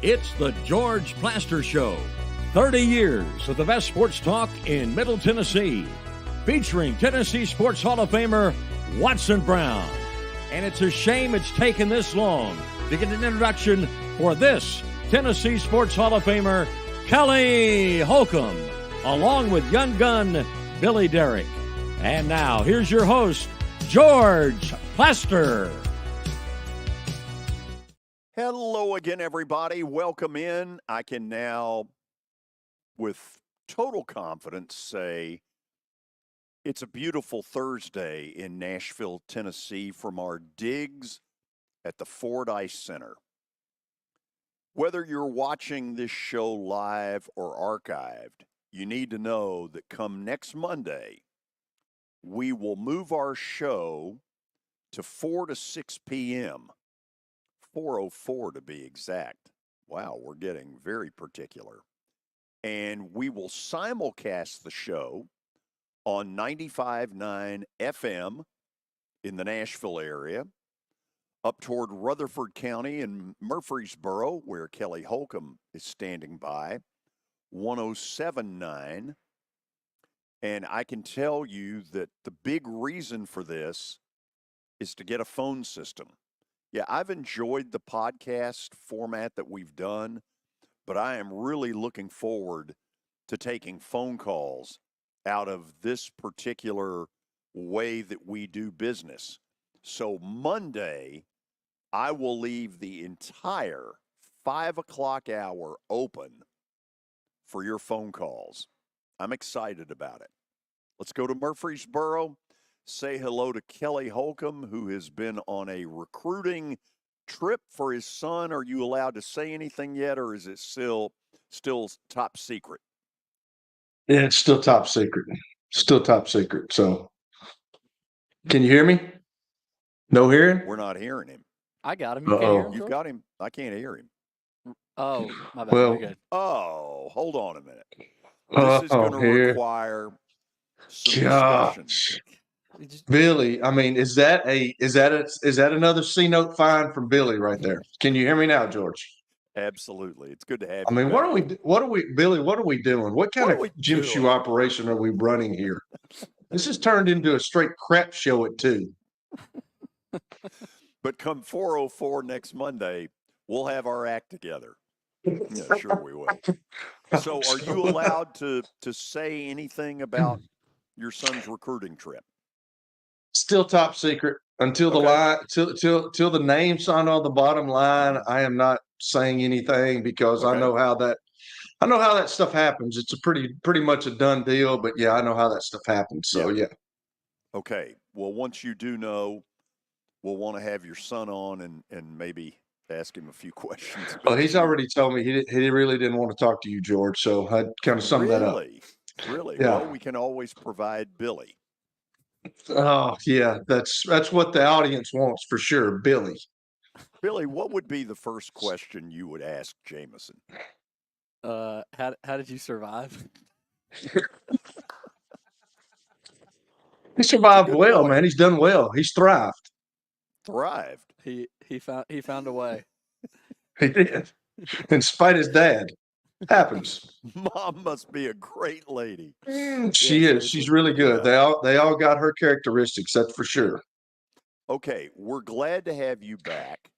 It's the George Plaster Show. 30 years of the best sports talk in Middle Tennessee. Featuring Tennessee Sports Hall of Famer Watson Brown. And it's a shame it's taken this long to get an introduction for this Tennessee Sports Hall of Famer, Kelly Holcomb, along with young gun Billy Derrick. And now, here's your host, George Plaster. Hello again, everybody. Welcome in. I can now, with total confidence, say it's a beautiful Thursday in Nashville, Tennessee, from our digs at the Fordyce Center. Whether you're watching this show live or archived, you need to know that come next Monday, we will move our show to 4 to 6 p.m., 4:04 to be exact. Wow, we're getting very particular. And we will simulcast the show on 95.9 FM in the Nashville area, up toward Rutherford County and Murfreesboro, where Kelly Holcomb is standing by, 107.9. And I can tell you that the big reason for this is to get a phone system. Yeah, I've enjoyed the podcast format that we've done, but I am really looking forward to taking phone calls out of this particular way that we do business. So Monday, I will leave the entire 5 o'clock hour open for your phone calls. I'm excited about it. Let's go to Murfreesboro. Say hello to Kelly Holcomb, who has been on a recruiting trip for his son. Are you allowed to say anything yet, or is it still top secret? Yeah, it's still top secret. Still top secret. So, can you hear me? No hearing? We're not hearing him. I got him. You can't hear him, You've got him. I can't hear him. Oh, my bad. Well, You're good. Oh, hold on a minute. This is going to require some discussion. Billy, I mean, is that another C note fine from Billy right there? Can you hear me now, George? Absolutely. It's good to have I you mean, back. what are we, Billy, what are we doing? What kind of gym shoe operation are we running here? This has turned into a straight crap show at 2. But come 4:04 next Monday, we'll have our act together. Yeah, sure we will. So are you allowed to say anything about your son's recruiting trip? Still top secret until the line, till the name signed on the bottom line. I am not saying anything because I know how that stuff happens. It's a pretty much a done deal, but yeah, I know how that stuff happens. So yeah. Okay. Well, once you do know, we'll want to have your son on and maybe ask him a few questions. Well, he's already told me he really didn't want to talk to you, George. So I kind of summed that up. Really? Yeah. Well, we can always provide Billy. Oh yeah, that's what the audience wants for sure, Billy. Billy, what would be the first question you would ask Jameson? How did you survive? He survived well, man. He's done well. He's thrived. Thrived. He found a way. He did, in spite of his dad. Happens. Mom must be a great lady. She is. She's really good. Yeah. They all got her characteristics. That's for sure. Okay, we're glad to have you back.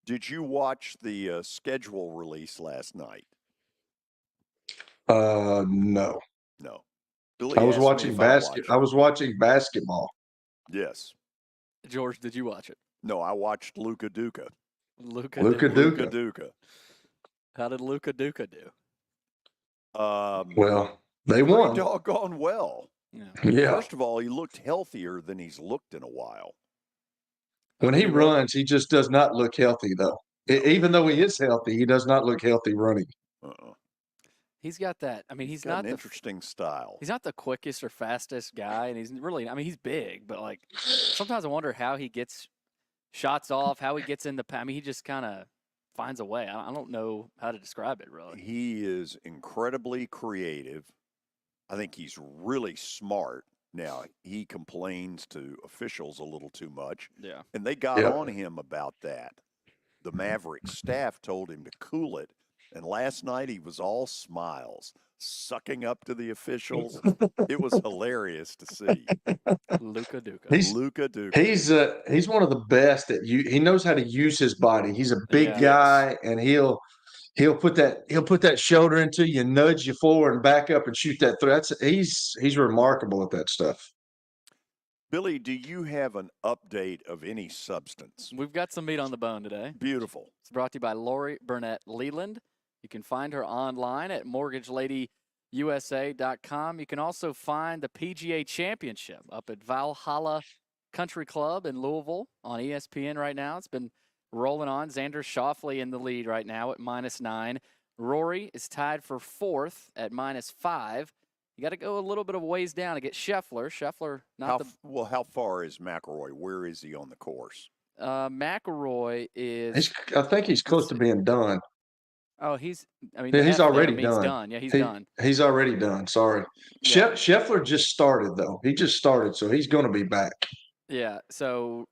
Did you watch the schedule release last night? No. Billy I was watching basketball. Yes. George, did you watch it? No, I watched Luka Duka. Luka Duka. How did Luka Duka do? Well, they won. Doggone well. Yeah. First of all, he looked healthier than he's looked in a while. When he runs, he just does not look healthy, though. Even though he is healthy, he does not look healthy running. He's got that. I mean, he's got not an interesting style. He's not the quickest or fastest guy, and he's really. I mean, he's big, but like sometimes I wonder how he gets shots off, how he gets in the. I mean, he just kind of finds a way. I don't know how to describe it, really. He is incredibly creative. I think he's really smart. Now, he complains to officials a little too much. Yeah. And they got on him about that. The Mavericks staff told him to cool it. And last night he was all smiles, sucking up to the officials. It was hilarious to see. Luka Duka. Luka Duka. He's one of the best he knows how to use his body. He's a big Yeah. guy, and he'll put that shoulder into you, nudge you forward and back up and shoot that through. He's remarkable at that stuff. Billy, do you have an update of any substance? We've got some meat on the bone today. Beautiful. It's brought to you by Lori Burnett Leland. You can find her online at mortgageladyyusa.com. You can also find the PGA Championship up at Valhalla Country Club in Louisville on ESPN right now. It's been rolling on. Xander Schauffele in the lead right now at -9. Rory is tied for 4th at -5. You got to go a little bit of ways down to get Scheffler. Scheffler, how far is McIlroy? Where is he on the course? McIlroy is. I think he's close to being done. Oh, he's already done. Yeah, he's done. He's already done. Sorry. Yeah. Scheffler just started, though. He just started, so he's going to be back. Yeah, so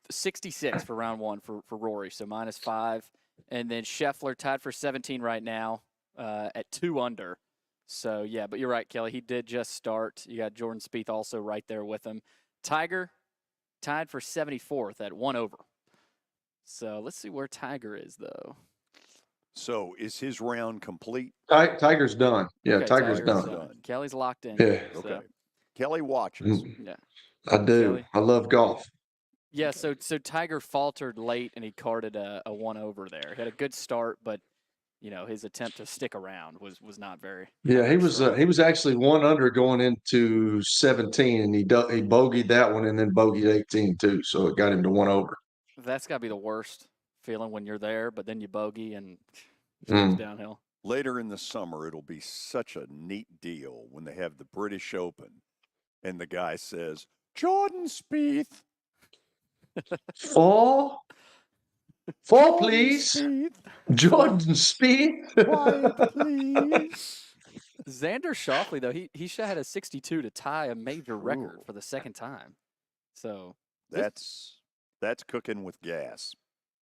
66 for round 1 for Rory, so -5. And then Scheffler tied for 17 right now at 2 under. So, yeah, but you're right, Kelly. He did just start. You got Jordan Spieth also right there with him. Tiger tied for 74th at 1 over. So let's see where Tiger is, though. So is his round complete? Tiger's done. Yeah, Okay, Tiger's done. Kelly's locked in. Yeah. Okay. So, Kelly watches. yeah. I do. Kelly? I love golf. Yeah, so Tiger faltered late, and he carded a 1 over there. He had a good start, but his attempt to stick around was not very. Yeah, he was actually 1 under going into 17, and he bogeyed that one and then bogeyed 18 too. So it got him to 1 over. That's got to be the worst feeling when you're there, but then you bogey and it goes downhill. Later in the summer, it'll be such a neat deal when they have the British Open, and the guy says, "Jordan Spieth, 4, please. Jordan Spieth. Quiet, please." Xander Schauffele, though, he should have had a 62 to tie a major record for the second time. So that's cooking with gas.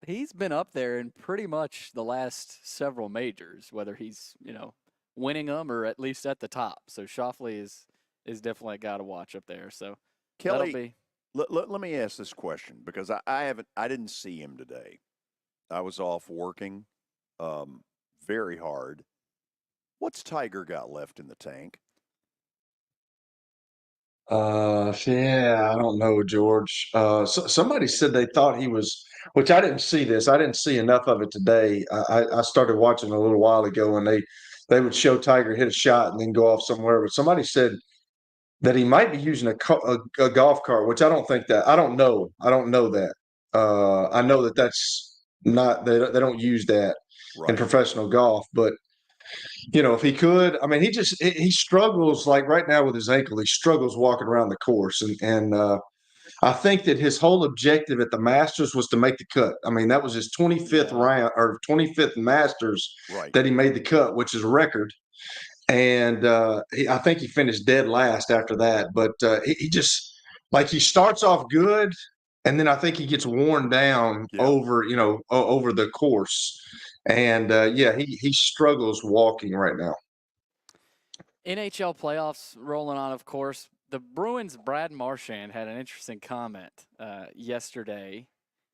He's been up there in pretty much the last several majors, whether he's winning them or at least at the top. So Schauffele is definitely a guy to watch up there. So Kelly, let me ask this question because I didn't see him today. I was off working very hard. What's Tiger got left in the tank? Yeah, I don't know, George. Somebody said they thought he was, which I didn't see this. I didn't see enough of it today. I started watching a little while ago, and they would show Tiger hit a shot and then go off somewhere. But somebody said that he might be using a golf cart, which I don't think that. I don't know. I don't know that. I know that that's not. They don't use that in professional golf, but. If he could, I mean, he struggles like right now with his ankle. He struggles walking around the course, and I think that his whole objective at the Masters was to make the cut. I mean, that was his 25th round or 25th Masters that he made the cut, which is a record. And I think he finished dead last after that. But he just he starts off good, and then I think he gets worn down over the course. And he struggles walking right now. NHL playoffs rolling on, of course. The Bruins' Brad Marchand had an interesting comment yesterday.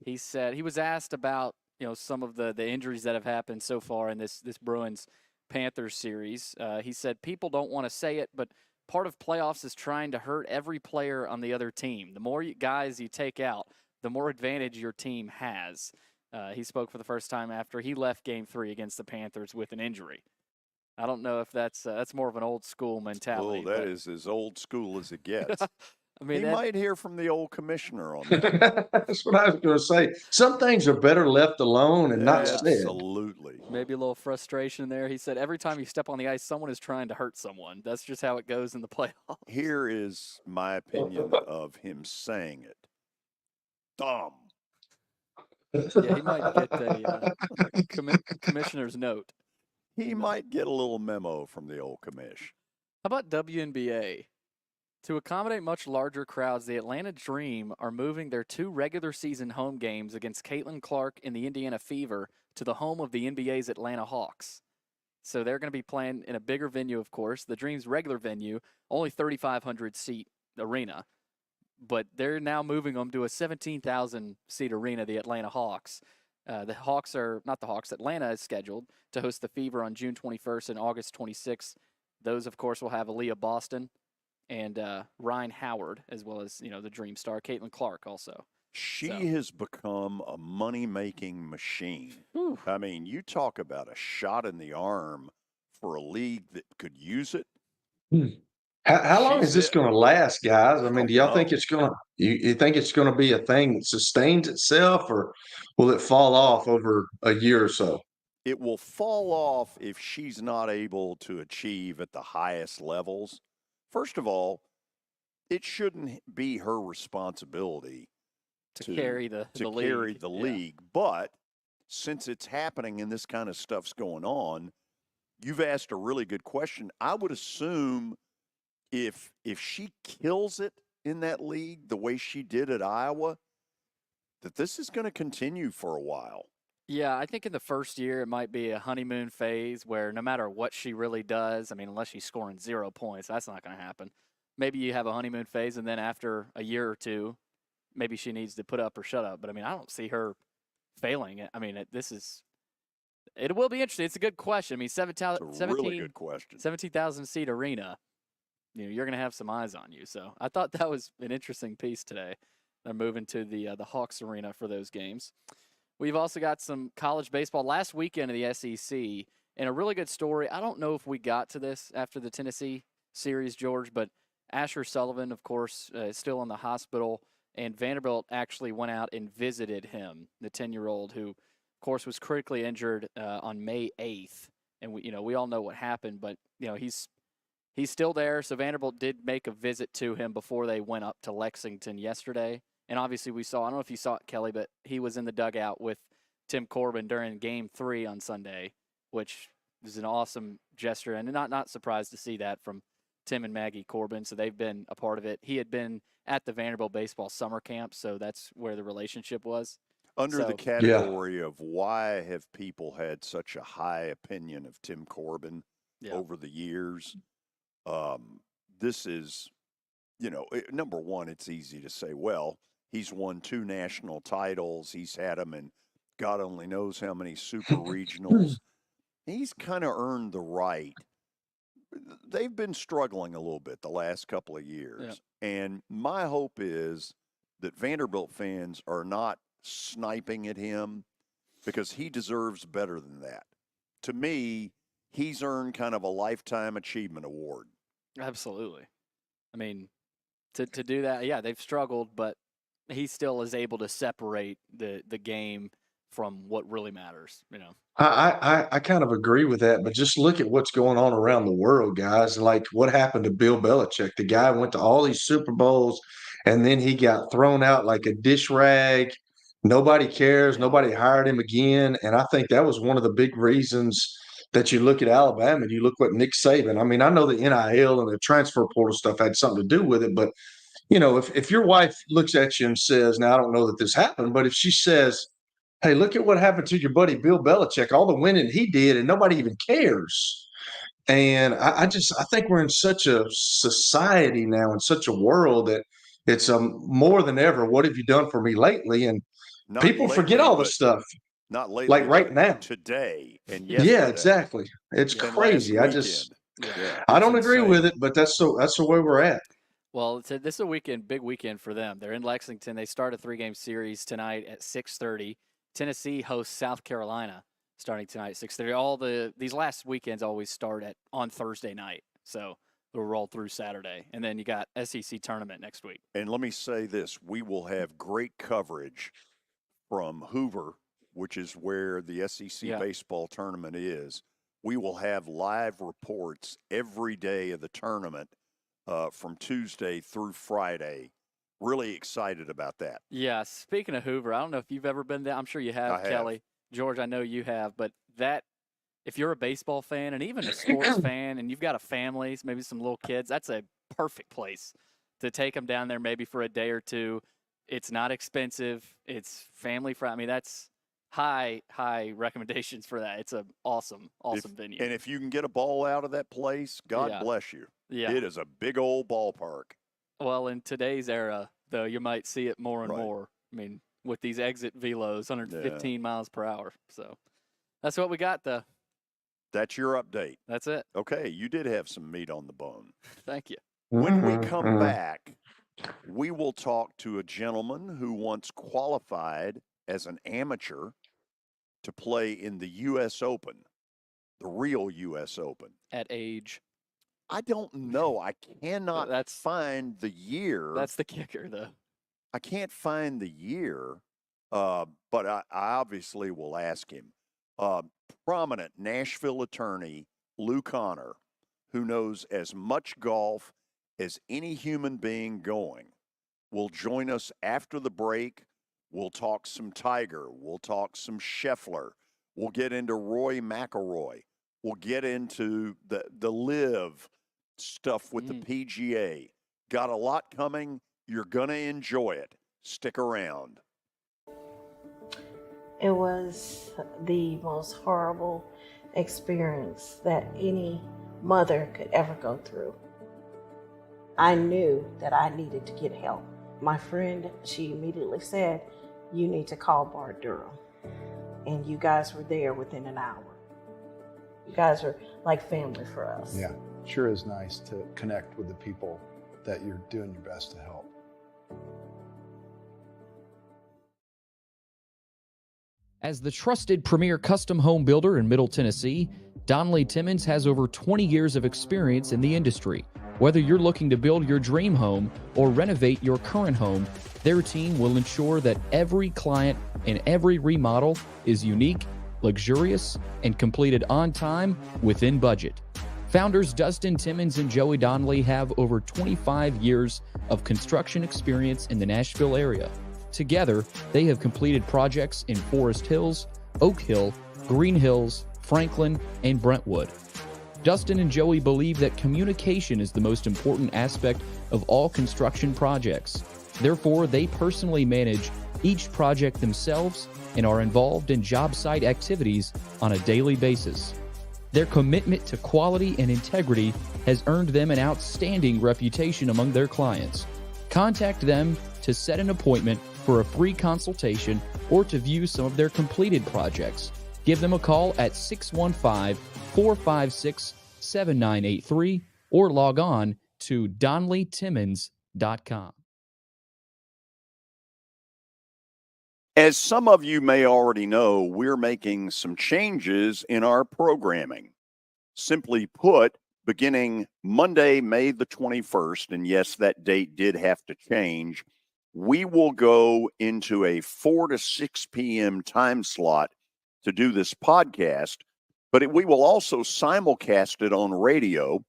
He said he was asked about some of the injuries that have happened so far in this Bruins Panthers series. He said people don't want to say it, but part of playoffs is trying to hurt every player on the other team. The more guys you take out, the more advantage your team has. He spoke for the first time after he left Game 3 against the Panthers with an injury. I don't know if that's more of an old school mentality. Oh, that is as old school as it gets. I mean, he might hear from the old commissioner on that. That's what I was going to say. Some things are better left alone and not said. Absolutely. Maybe a little frustration there. He said every time you step on the ice, someone is trying to hurt someone. That's just how it goes in the playoffs. Here is my opinion of him saying it. Dumb. Yeah, he might get a commissioner's note. He might get a little memo from the old commish. How about WNBA? To accommodate much larger crowds, the Atlanta Dream are moving their 2 regular season home games against Caitlin Clark and the Indiana Fever to the home of the NBA's Atlanta Hawks. So they're going to be playing in a bigger venue, of course. The Dream's regular venue, only 3,500 seat arena, but they're now moving them to a 17,000 seat arena, the Atlanta Hawks. Atlanta is scheduled to host the Fever on June 21st and August 26th. Those, of course, will have Aaliyah Boston and Ryan Howard, as well as, the Dream star, Caitlin Clark also. She has become a money-making machine. Whew. I mean, you talk about a shot in the arm for a league that could use it. How long is this going to last, guys? I mean, do y'all think it's going to? You think it's going to be a thing that sustains itself, or will it fall off over a year or so? It will fall off if she's not able to achieve at the highest levels. First of all, it shouldn't be her responsibility to carry the league. But since it's happening and this kind of stuff's going on, you've asked a really good question. I would assume if she kills it in that league the way she did at Iowa, that this is going to continue for a while. Yeah, I think in the first year it might be a honeymoon phase where no matter what she really does, I mean, unless she's scoring 0 points, that's not going to happen. Maybe you have a honeymoon phase, and then after a year or two, maybe she needs to put up or shut up. But, I mean, I don't see her failing it. I mean, it will be interesting. It's a good question. I mean, 17,000 really good question. 17,000-seat arena, you're going to have some eyes on you. So I thought that was an interesting piece today. They're moving to the Hawks arena for those games. We've also got some college baseball last weekend of the SEC, and a really good story. I don't know if we got to this after the Tennessee series, George, but Asher Sullivan, of course, is still in the hospital, and Vanderbilt actually went out and visited him, the 10-year-old who, of course, was critically injured on May 8th. And we all know what happened, but he's still there. So Vanderbilt did make a visit to him before they went up to Lexington yesterday. And obviously I don't know if you saw it, Kelly, but he was in the dugout with Tim Corbin during Game 3 on Sunday, which is an awesome gesture. And not surprised to see that from Tim and Maggie Corbin. So they've been a part of it. He had been at the Vanderbilt baseball summer camp, so that's where the relationship was. Under the category of why have people had such a high opinion of Tim Corbin over the years, this is, number one, it's easy to say, well, he's won 2 national titles. He's had them in God only knows how many super regionals. He's kind of earned the right. They've been struggling a little bit the last couple of years. Yeah. And my hope is that Vanderbilt fans are not sniping at him because he deserves better than that. To me, he's earned kind of a lifetime achievement award. Absolutely. I mean, to do that, they've struggled, but he still is able to separate the game from what really matters, I kind of agree with that, but just look at what's going on around the world, guys. Like what happened to Bill Belichick. The guy went to all these Super Bowls, and then he got thrown out like a dish rag. Nobody cares. Yeah. Nobody hired him again. And I think that was one of the big reasons that you look at Alabama and you look what Nick Saban. I mean, I know the NIL and the transfer portal stuff had something to do with it, but if your wife looks at you and says, now I don't know that this happened, but if she says, hey, look at what happened to your buddy Bill Belichick, all the winning he did, and nobody even cares. And I think we're in such a society now, in such a world that it's more than ever, what have you done for me lately? And people forget all this stuff. Not lately, like right now. Today and yesterday. Yeah, exactly. It's crazy. I don't agree with it, but that's the way we're at. Well, this is a big weekend for them. They're in Lexington. They start a 3-game series tonight at 6:30. Tennessee hosts South Carolina starting tonight at 6:30. These last weekends always start on Thursday night, so they'll roll through Saturday. And then you got SEC tournament next week. And let me say this: we will have great coverage from Hoover, which is where the SEC baseball tournament is. We will have live reports every day of the tournament. From Tuesday through Friday. Really excited about that. Yeah, speaking of Hoover, I don't know if you've ever been there. I'm sure you have, Kelly. George, I know you have. But if you're a baseball fan and even a sports fan and you've got a family, maybe some little kids, that's a perfect place to take them down there maybe for a day or two. It's not expensive. It's family friendly. I mean, high recommendations for that. It's an awesome venue. And if you can get a ball out of that place, God bless you. Yeah. It is a big old ballpark. Well, in today's era, though, you might see it more and more. I mean, with these exit velos, 115 miles per hour. So that's what we got, though. That's your update. That's it. Okay, you did have some meat on the bone. Thank you. When we come back, we will talk to a gentleman who once qualified as an amateur to play in the U.S. Open, the real U.S. Open. At age? I don't know. I cannot find the year. That's the kicker, though. I can't find the year, but I obviously will ask him. Prominent Nashville attorney Lew Conner, who knows as much golf as any human being going, will join us after the break. We'll talk some Tiger. We'll talk some Scheffler. We'll get into Roy McIlroy. We'll get into the live stuff with the PGA. Got a lot coming. You're going to enjoy it. Stick around. It was the most horrible experience that any mother could ever go through. I knew that I needed to get help. My friend, she immediately said, "You need to call Bart Durham." And you guys were there within an hour. You guys are like family for us. Yeah, sure is nice to connect with the people that you're doing your best to help. As the trusted premier custom home builder in Middle Tennessee, Donnelly Timmons has over 20 years of experience in the industry. Whether you're looking to build your dream home or renovate your current home, their team will ensure that every client and every remodel is unique, luxurious, and completed on time within budget. Founders Dustin Timmons and Joey Donnelly have over 25 years of construction experience in the Nashville area. Together, they have completed projects in Forest Hills, Oak Hill, Green Hills, Franklin, and Brentwood. Dustin and Joey believe that communication is the most important aspect of all construction projects. Therefore, they personally manage each project themselves and are involved in job site activities on a daily basis. Their commitment to quality and integrity has earned them an outstanding reputation among their clients. Contact them to set an appointment for a free consultation or to view some of their completed projects. Give them a call at 615-456-7983 or log on to DonnellyTimmons.com. As some of you may already know, we're making some changes in our programming. Simply put, beginning Monday, May the 21st, and yes, that date did have to change, we will go into a 4 to 6 p.m. time slot to do this podcast, but we will also simulcast it on radio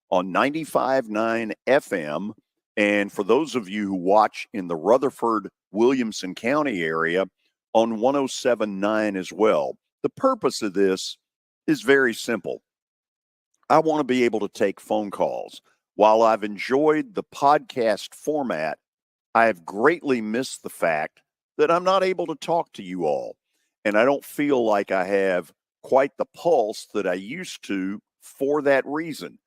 on 95.9 FM. And for those of you who watch in the Rutherford, Williamson County area, on 107.9 as well. The purpose of this is very simple. I want to be able to take phone calls. While I've enjoyed the podcast format, I have greatly missed the fact that I'm not able to talk to you all. And I don't feel like I have quite the pulse that I used to for that reason.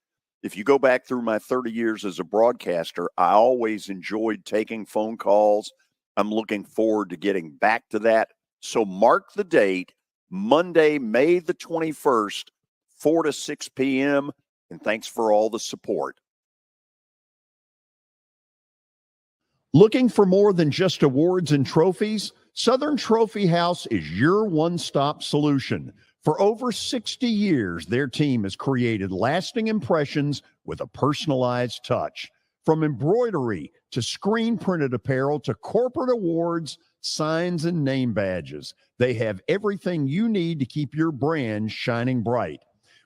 If you go back through my 30 years as a broadcaster, I always enjoyed taking phone calls. I'm looking forward to getting back to that. So mark the date, Monday, May the 21st, 4 to 6 p.m. And thanks for all the support. Looking for more than just awards and trophies? Southern Trophy House is your one-stop solution. For over 60 years, their team has created lasting impressions with a personalized touch. From embroidery to screen-printed apparel to corporate awards, signs, and name badges, they have everything you need to keep your brand shining bright.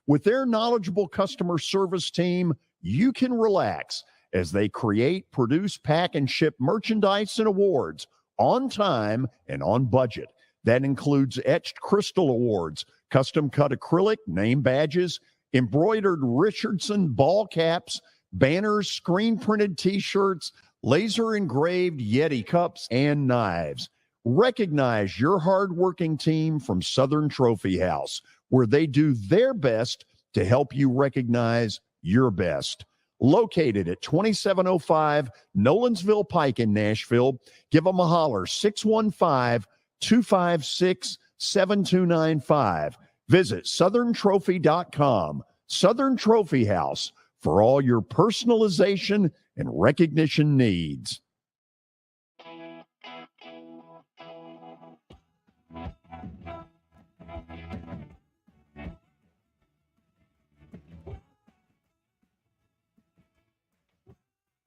With their knowledgeable customer service team, you can relax as they create, produce, pack, and ship merchandise and awards on time and on budget. That includes etched crystal awards, custom-cut acrylic name badges, embroidered Richardson ball caps, banners, screen-printed T-shirts, laser-engraved Yeti cups, and knives. Recognize your hardworking team from Southern Trophy House, where they do their best to help you recognize your best. Located at 2705 Nolensville Pike in Nashville, give them a holler, 615-256-7295. Visit southerntrophy.com. Southern Trophy House, for all your personalization and recognition needs.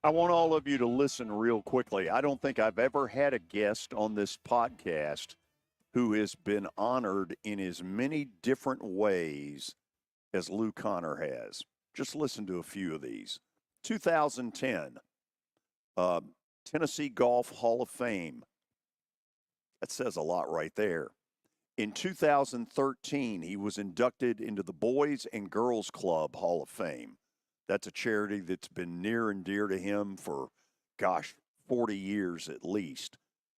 I want all of you to listen real quickly. I don't think I've ever had a guest on this podcast who has been honored in as many different ways as Lew Conner has. Just listen to a few of these. 2010, Tennessee Golf Hall of Fame. That says a lot right there. In 2013, he was inducted into the Boys and Girls Club Hall of Fame. That's a charity that's been near and dear to him for, 40 years at least.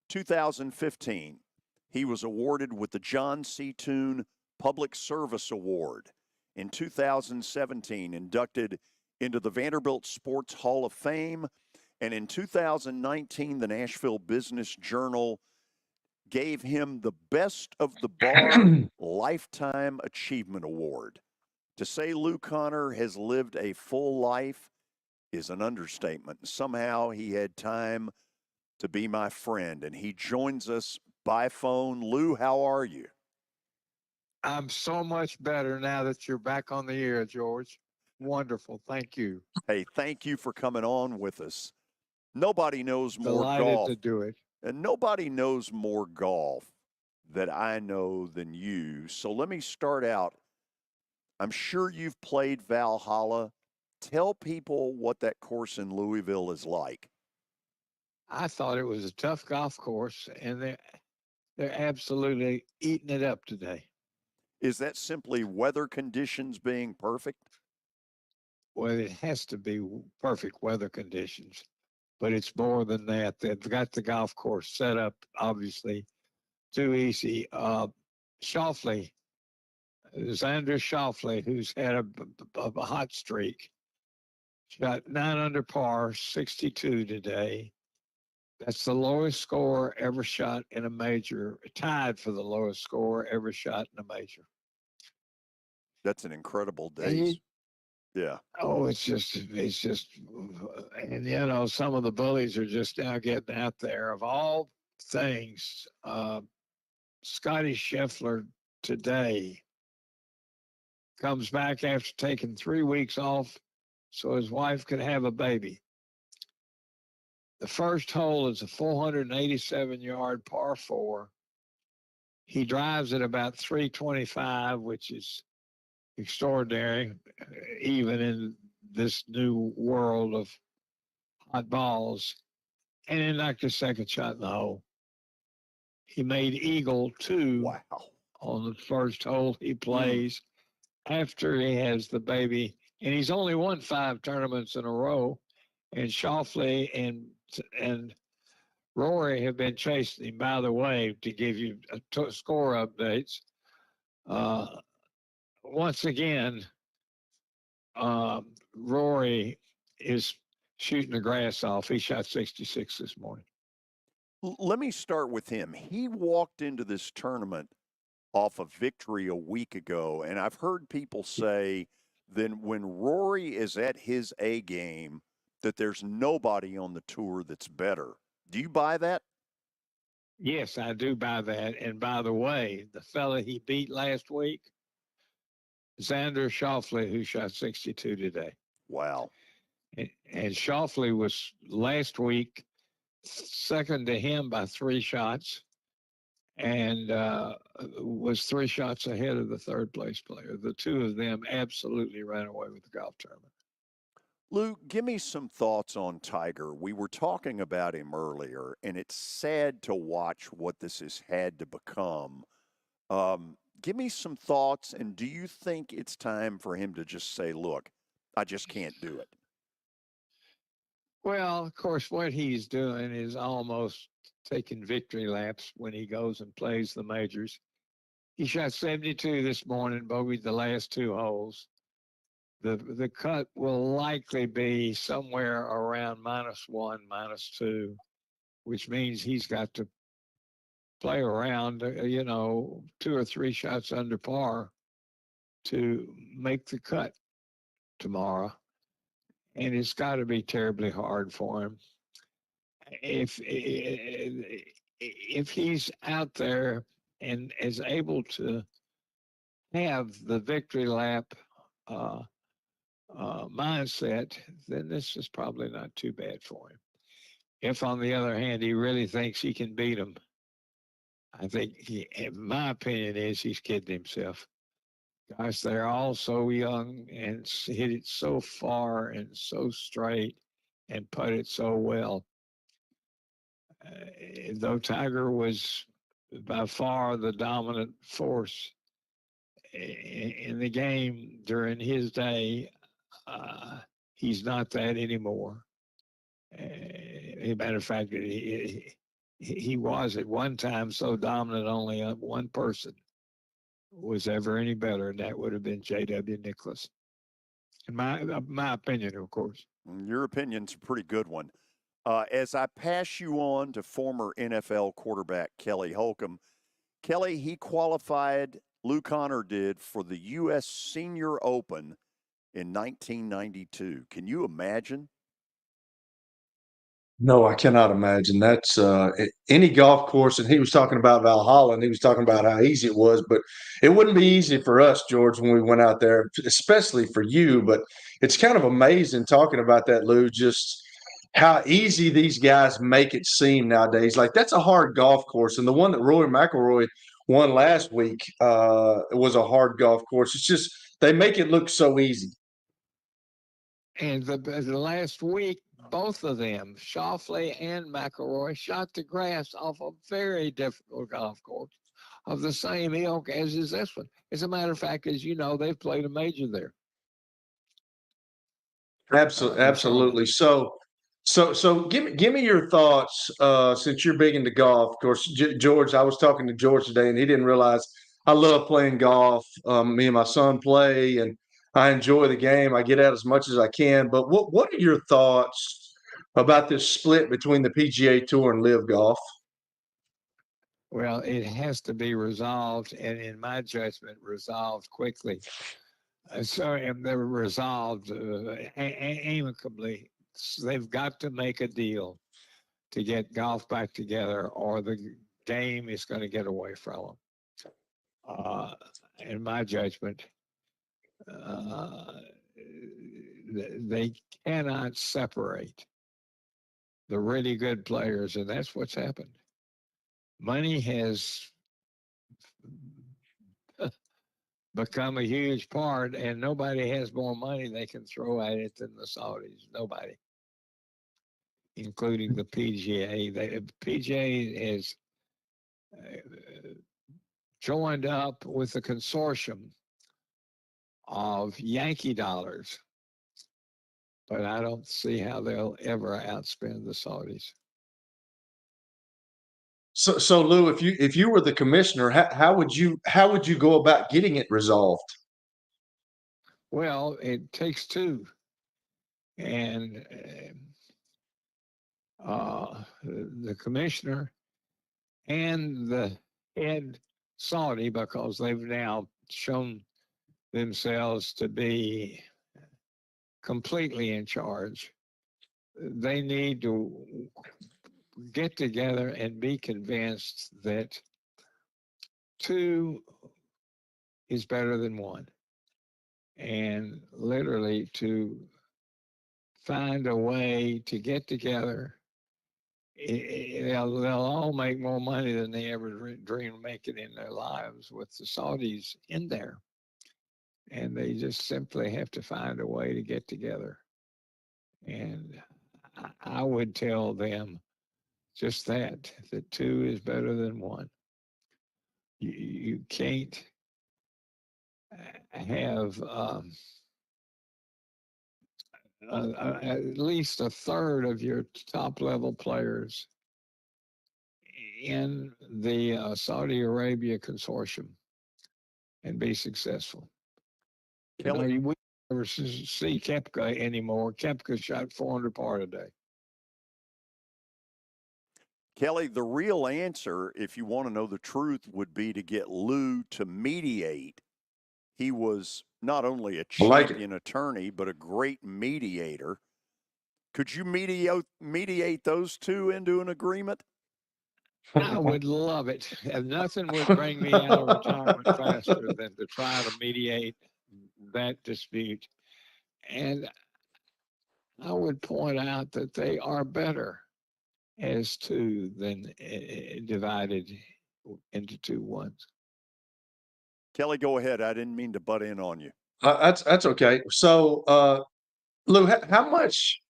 2015, he was awarded with the John C. Toon Public Service Award. In 2017, inducted into the Vanderbilt Sports Hall of Fame. And in 2019, the Nashville Business Journal gave him the Best of the Bar Lifetime Achievement Award. To say Lew Conner has lived a full life is an understatement. Somehow he had time to be my friend, and he joins us by phone. Lew, how are you? I'm so much better now that you're back on the air, George. Wonderful. Thank you. Hey, thank you for coming on with us. Nobody knows more Delighted golf. to do it. And nobody knows more golf that I know than you. So let me start out. I'm sure you've played Valhalla. Tell people what that course in Louisville is like. I thought it was a tough golf course, and they're absolutely eating it up today. Is that simply weather conditions being perfect? Well, it has to be perfect weather conditions, but it's more than that. They've got the golf course set up, obviously, too easy. Schauffele, Xander Schauffele, who's had a hot streak, shot 9 under par, 62 today. That's the lowest score ever shot in a major, tied for the lowest score ever shot in a major. That's an incredible day. Yeah. Oh, it's just, and you know, some of the bullies are just now getting out there. Of all things, Scotty Scheffler today comes back after taking 3 weeks off so his wife could have a baby. The first hole is a 487-yard par 4. He drives at about 325, which is extraordinary, even in this new world of hot balls. And he knocked his second shot in the hole. He made eagle 2 on the first hole he plays after he has the baby. And he's only won 5 tournaments in a row. And Schauffele and Rory have been chasing him. By the way, to give you score updates, once again, Rory is shooting the grass off. He shot 66 this morning. Let me start with him. He walked into this tournament off a victory a week ago, and I've heard people say that when Rory is at his A game, that there's nobody on the tour that's better. Do you buy that? Yes, I do buy that. And by the way, the fella he beat last week, Xander Schauffele, who shot 62 today. Wow. And Schauffele was last week second to him by 3 shots and was 3 shots ahead of the third place player. The two of them absolutely ran away with the golf tournament. Lew, give me some thoughts on Tiger. We were talking about him earlier, and it's sad to watch what this has had to become. Give me some thoughts, and do you think it's time for him to just say, look, I just can't do it? Well, of course, what he's doing is almost taking victory laps when he goes and plays the majors. He shot 72 this morning, bogeyed the last 2 holes. The cut will likely be somewhere around -1, -2, which means he's got to play around, 2 or 3 shots under par to make the cut tomorrow. And it's got to be terribly hard for him. If he's out there and is able to have the victory lap mindset, then this is probably not too bad for him. If, on the other hand, he really thinks he can beat him, I think, my opinion is he's kidding himself. Guys, they're all so young and hit it so far and so straight and put it so well. Though Tiger was by far the dominant force in the game during his day, he's not that anymore. As a matter of fact, he was at one time so dominant only one person was ever any better, and that would have been J.W. Nicklaus. In my opinion, of course. Your opinion's a pretty good one. As I pass you on to former NFL quarterback Kelly Holcomb, Kelly, he qualified, Lew Conner did, for the U.S. Senior Open in 1992. Can you imagine? No, I cannot imagine. That's any golf course. And he was talking about Valhalla, and he was talking about how easy it was, but it wouldn't be easy for us, George, when we went out there, especially for you. But it's kind of amazing talking about that, Lou, just how easy these guys make it seem nowadays. Like, that's a hard golf course. And the one that Rory McIlroy won last week was a hard golf course. It's just they make it look so easy. And the last week, both of them, Schauffele and McIlroy, shot the grass off a very difficult golf course of the same ilk as is this one. As a matter of fact, as you know, they've played a major there. Absolutely. So give me your thoughts, since you're big into golf. Of course, George, I was talking to George today, and he didn't realize I love playing golf. Me and my son play, and I enjoy the game. I get out as much as I can. But what are your thoughts about this split between the PGA Tour and Live Golf? Well, it has to be resolved, and in my judgment, resolved quickly. They were resolved amicably. They've got to make a deal to get golf back together, or the game is going to get away from them. In my judgment, they cannot separate the really good players, and that's what's happened. Money has become a huge part, and nobody has more money they can throw at it than the Saudis. Nobody, including the PGA. The PGA has joined up with a consortium of Yankee dollars, but I don't see how they'll ever outspend the Saudis. So Lou, if you were the commissioner, how would you go about getting it resolved? Well, it takes two, and the commissioner and the head Saudi, because they've now shown themselves to be completely in charge. They need to get together and be convinced that two is better than one, and literally to find a way to get together. They'll all make more money than they ever dreamed of making in their lives with the Saudis in there. And they just simply have to find a way to get together. And I would tell them just that two is better than one. You can't have at least a third of your top level players in the Saudi Arabia consortium and be successful. Kelly, We never see Koepka anymore. Koepka shot 400 par a day. Kelly, the real answer, if you want to know the truth, would be to get Lew to mediate. He was not only a champion attorney, but a great mediator. Could you mediate those two into an agreement? I would love it. And nothing would bring me out of retirement faster than to try to mediate that dispute. And I would point out that they are better as two than divided into two ones. Kelly, go ahead. I didn't mean to butt in on you. That's okay. So, Lou, how much?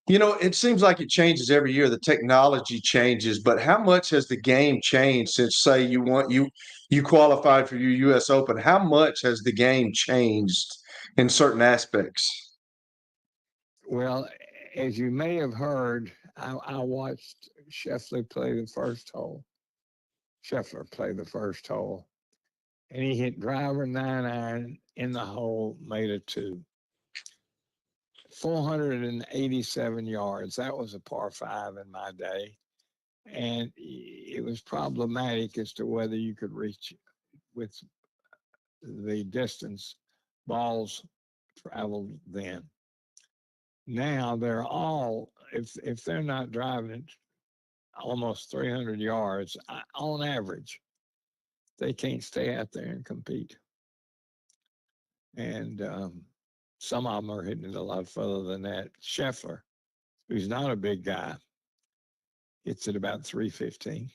It seems like it changes every year. The technology changes, but how much has the game changed since, say, you qualified for your U.S. Open? How much has the game changed in certain aspects? Well, as you may have heard, I watched Scheffler play the first hole. And he hit driver 9-iron in the hole, made a 2. 487 yards. That was a par 5 in my day. And it was problematic as to whether you could reach with the distance balls traveled then. Now they're all, if they're not driving it almost 300 yards, on average, they can't stay out there and compete. And some of them are hitting it a lot further than that. Scheffler, who's not a big guy, hits at about 315.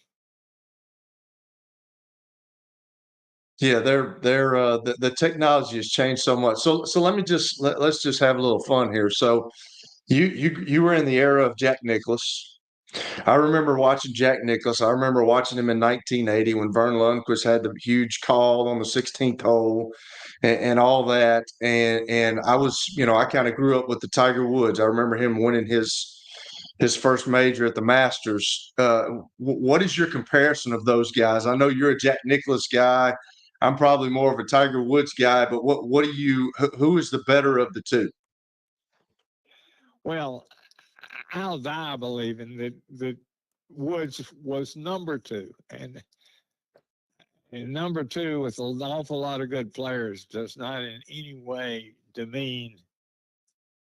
Yeah, the technology has changed so much. So let's just have a little fun here. So you were in the era of Jack Nicklaus. I remember watching Jack Nicklaus. I remember watching him in 1980 when Vern Lundquist had the huge call on the 16th hole and all that. And I was, I kind of grew up with the Tiger Woods. I remember him winning his first major at the Masters. What is your comparison of those guys? I know you're a Jack Nicklaus guy. I'm probably more of a Tiger Woods guy, but who is the better of the two? Well, I'll die believing that Woods was number 2. And number 2 with an awful lot of good players does not in any way demean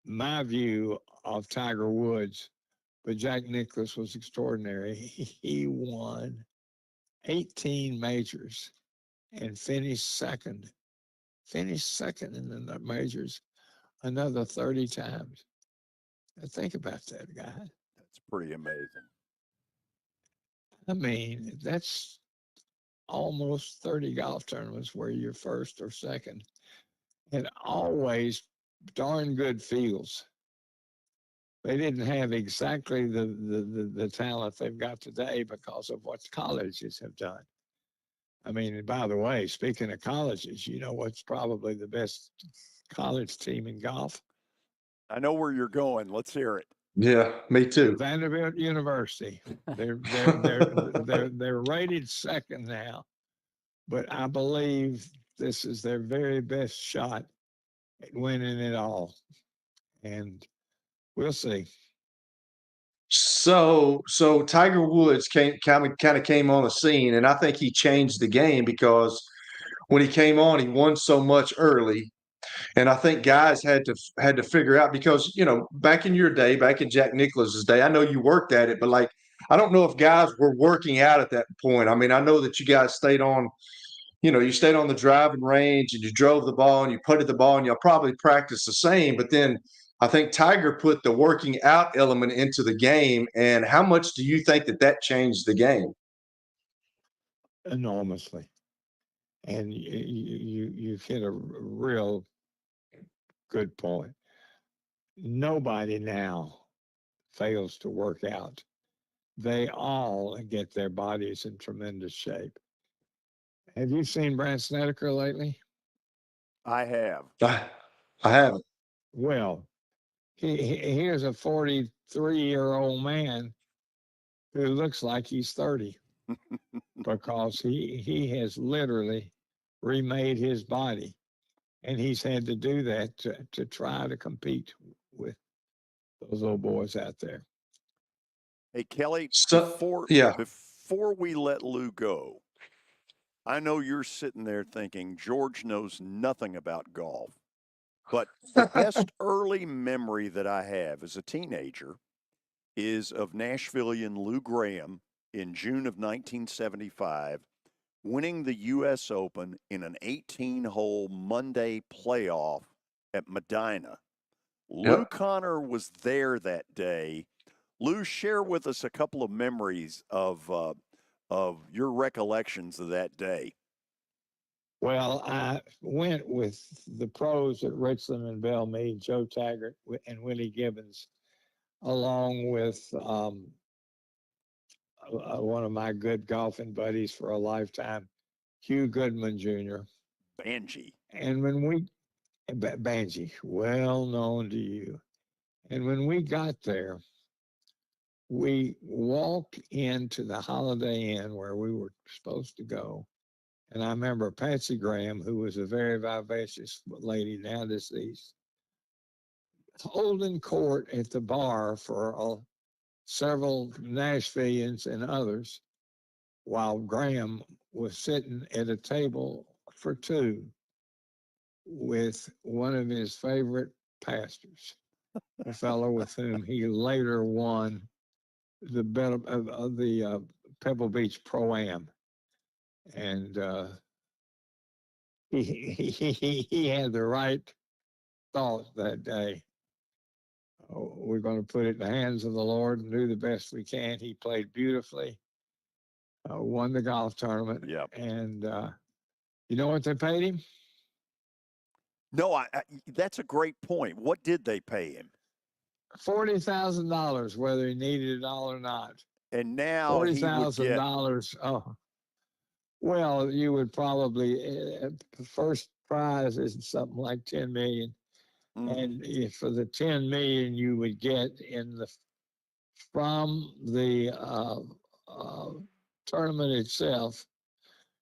my view of Tiger Woods. But Jack Nicklaus was extraordinary. He won 18 majors and finished second in the majors another 30 times. Now think about that, guy. That's pretty amazing. I mean, that's almost 30 golf tournaments where you're first or second, and always darn good fields. They didn't have exactly the talent they've got today because of what colleges have done. I mean, by the way, speaking of colleges, you know what's probably the best college team in golf? I know where you're going. Let's hear it. Yeah, me too. Vanderbilt University. They're rated second now, but I believe this is their very best shot at winning it all, and we'll see. So Tiger Woods kind of came on the scene, and I think he changed the game because when he came on, he won so much early, and I think guys had to figure out because back in your day, back in Jack Nicklaus's day, I know you worked at it, but like I don't know if guys were working out at that point. I mean, I know that you guys stayed on. You stayed on the driving range and you drove the ball and you putted the ball and you'll probably practice the same. But then I think Tiger put the working out element into the game. And how much do you think that changed the game? Enormously. And you've hit a real good point. Nobody now fails to work out. They all get their bodies in tremendous shape. Have you seen Brad Snedeker lately? I have. I haven't. Well, here's a 43-year-old man who looks like he's 30. because he has literally remade his body, and he's had to do that to try to compete with those little boys out there. Hey, Kelly, So, before we let Lew go, I know you're sitting there thinking George knows nothing about golf, but the best early memory that I have as a teenager is of Nashvilleian Lou Graham in June of 1975 winning the U.S. Open in an 18-hole Monday playoff at Medina. Lew Conner was there that day. Lou, share with us a couple of memories of your recollections of that day. Well, I went with the pros at Richland and Bellmead, Joe Taggart and Willie Gibbons, along with one of my good golfing buddies for a lifetime, Hugh Goodman Jr. Banji. And when we, Banji, well known to you. And when we got there, we walked into the Holiday Inn where we were supposed to go. And I remember Patsy Graham, who was a very vivacious lady, now deceased, holding court at the bar for several Nashvilleians and others, while Graham was sitting at a table for two with one of his favorite pastors, a fellow with whom he later won the Pebble Beach Pro-Am. And he had the right thought that day. We're going to put it in the hands of the Lord and do the best we can. He played beautifully, won the golf tournament. Yep. And you know what they paid him? No, that's a great point. What did they pay him? $40,000, whether he needed it all or not. And now $40,000. Oh, well, you would probably first prize is something like $10 million, and for the $10 million you would get from the tournament itself,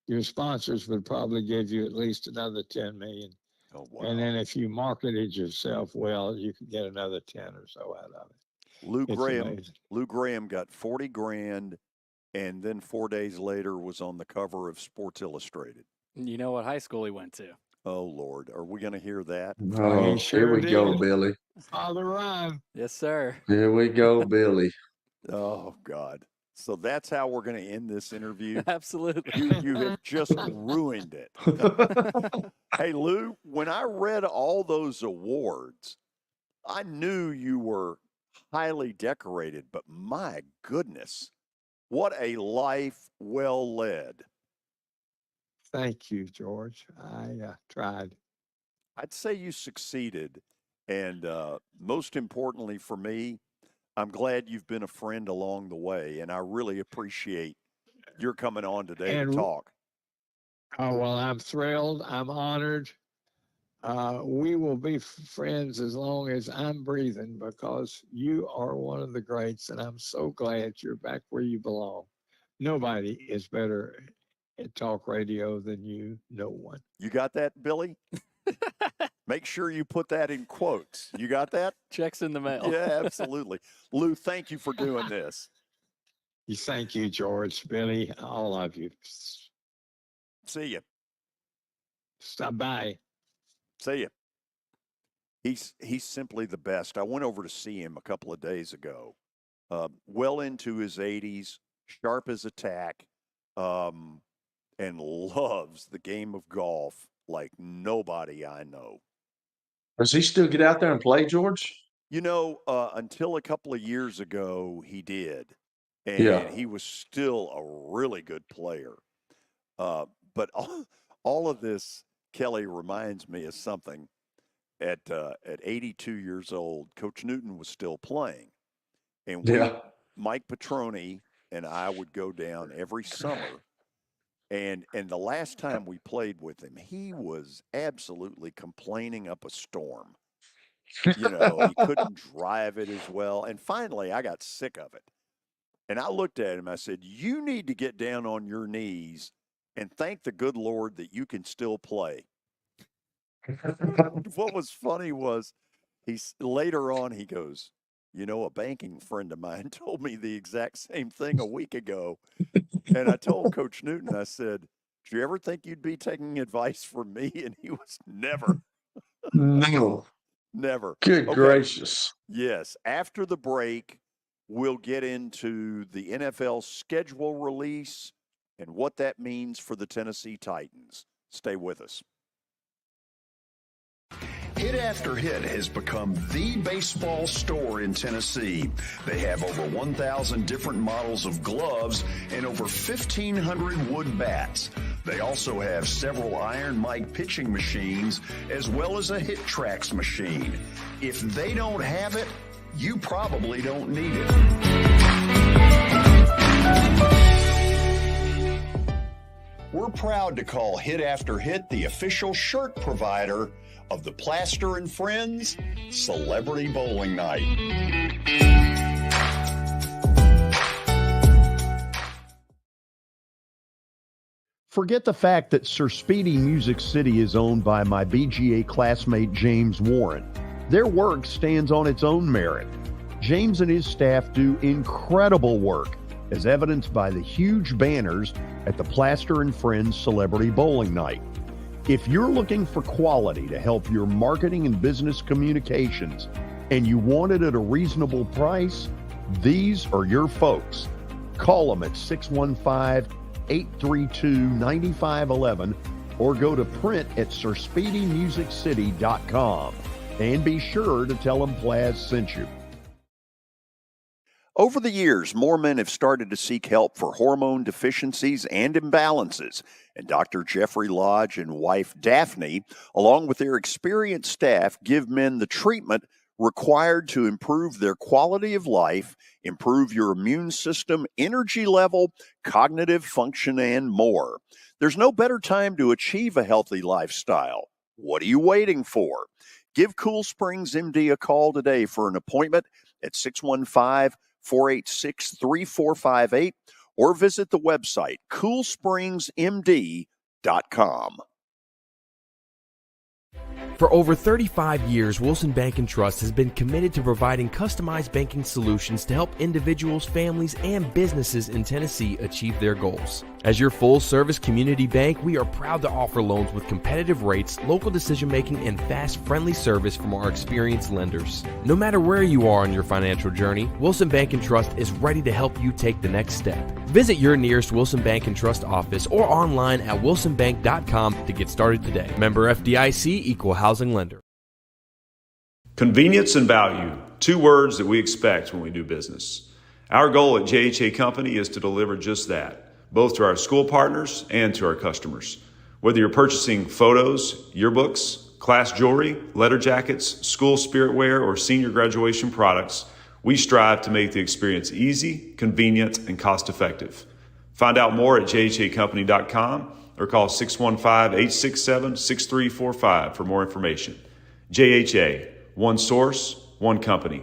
your sponsors would probably give you at least another $10 million. Oh, wow. And then if you marketed yourself well, you could get another 10 or so out of it. Lew Graham got 40 grand, and then 4 days later was on the cover of Sports Illustrated. You know what high school he went to? Oh, Lord. Are we going to hear that? Oh, here we go, Billy. Father Ryan. Yes, sir. Here we go, Billy. Oh, God. So that's how we're going to end this interview? Absolutely. You have just ruined it. Hey, Lew, when I read all those awards, I knew you were highly decorated, but my goodness, what a life well led. Thank you, George. I tried. I'd say you succeeded. And most importantly for me, I'm glad you've been a friend along the way. And I really appreciate your coming on today to talk. Oh, well, I'm thrilled. I'm honored. We will be friends as long as I'm breathing, because you are one of the greats, and I'm so glad you're back where you belong. Nobody is better at talk radio than you. No one. You got that, Billy? Make sure you put that in quotes. You got that? Checks in the mail. Yeah, absolutely. Lew, thank you for doing this. Thank you, George, Billy, all of you. See you. Stop by. See you. He's simply the best. I went over to see him a couple of days ago. Well into his 80s, sharp as a tack, and loves the game of golf like nobody I know. Does he still get out there and play, George? You know, until a couple of years ago, he did. And he was still a really good player. But all of this, Kelly, reminds me of something. At 82 years old, Coach Newton was still playing. And Mike Petroni and I would go down every summer. And the last time we played with him, he was absolutely complaining up a storm. You know, he couldn't drive it as well. And finally, I got sick of it. And I looked at him, I said, you need to get down on your knees and thank the good Lord that you can still play. What was funny was later on, he goes, you know, a banking friend of mine told me the exact same thing a week ago. And I told Coach Newton, I said, did you ever think you'd be taking advice from me? And he was never. No. Never. Good Okay. gracious. Yes. After the break, we'll get into the NFL schedule release and what that means for the Tennessee Titans. Stay with us. Hit After Hit has become the baseball store in Tennessee. They have over 1,000 different models of gloves and over 1,500 wood bats. They also have several Iron Mike pitching machines as well as a Hit Trax machine. If they don't have it, you probably don't need it. We're proud to call Hit After Hit the official shirt provider of the Plaster and Friends Celebrity Bowling Night. Forget the fact that Sir Speedy Music City is owned by my BGA classmate James Warren. Their work stands on its own merit. James and his staff do incredible work, as evidenced by the huge banners at the Plaster and Friends Celebrity Bowling Night. If you're looking for quality to help your marketing and business communications, and you want it at a reasonable price, these are your folks. Call them at 615-832-9511 or go to print at sirspeedymusiccity.com. And be sure to tell them Plaz sent you. Over the years, more men have started to seek help for hormone deficiencies and imbalances, and Dr. Jeffrey Lodge and wife Daphne, along with their experienced staff, give men the treatment required to improve their quality of life, improve your immune system, energy level, cognitive function, and more. There's no better time to achieve a healthy lifestyle. What are you waiting for? Give Cool Springs MD a call today for an appointment at 615-486-3458 or visit the website coolspringsmd.com. For over 35 years, Wilson Bank & Trust has been committed to providing customized banking solutions to help individuals, families, and businesses in Tennessee achieve their goals. As your full-service community bank, we are proud to offer loans with competitive rates, local decision-making, and fast, friendly service from our experienced lenders. No matter where you are on your financial journey, Wilson Bank & Trust is ready to help you take the next step. Visit your nearest Wilson Bank & Trust office or online at wilsonbank.com to get started today. Member FDIC, Equal Housing Lender. Convenience and value, two words that we expect when we do business. Our goal at JHA Company is to deliver just that, both to our school partners and to our customers. Whether you're purchasing photos, yearbooks, class jewelry, letter jackets, school spirit wear, or senior graduation products, we strive to make the experience easy, convenient, and cost-effective. Find out more at jhacompany.com or call 615-867-6345 for more information. JHA, one source, one company.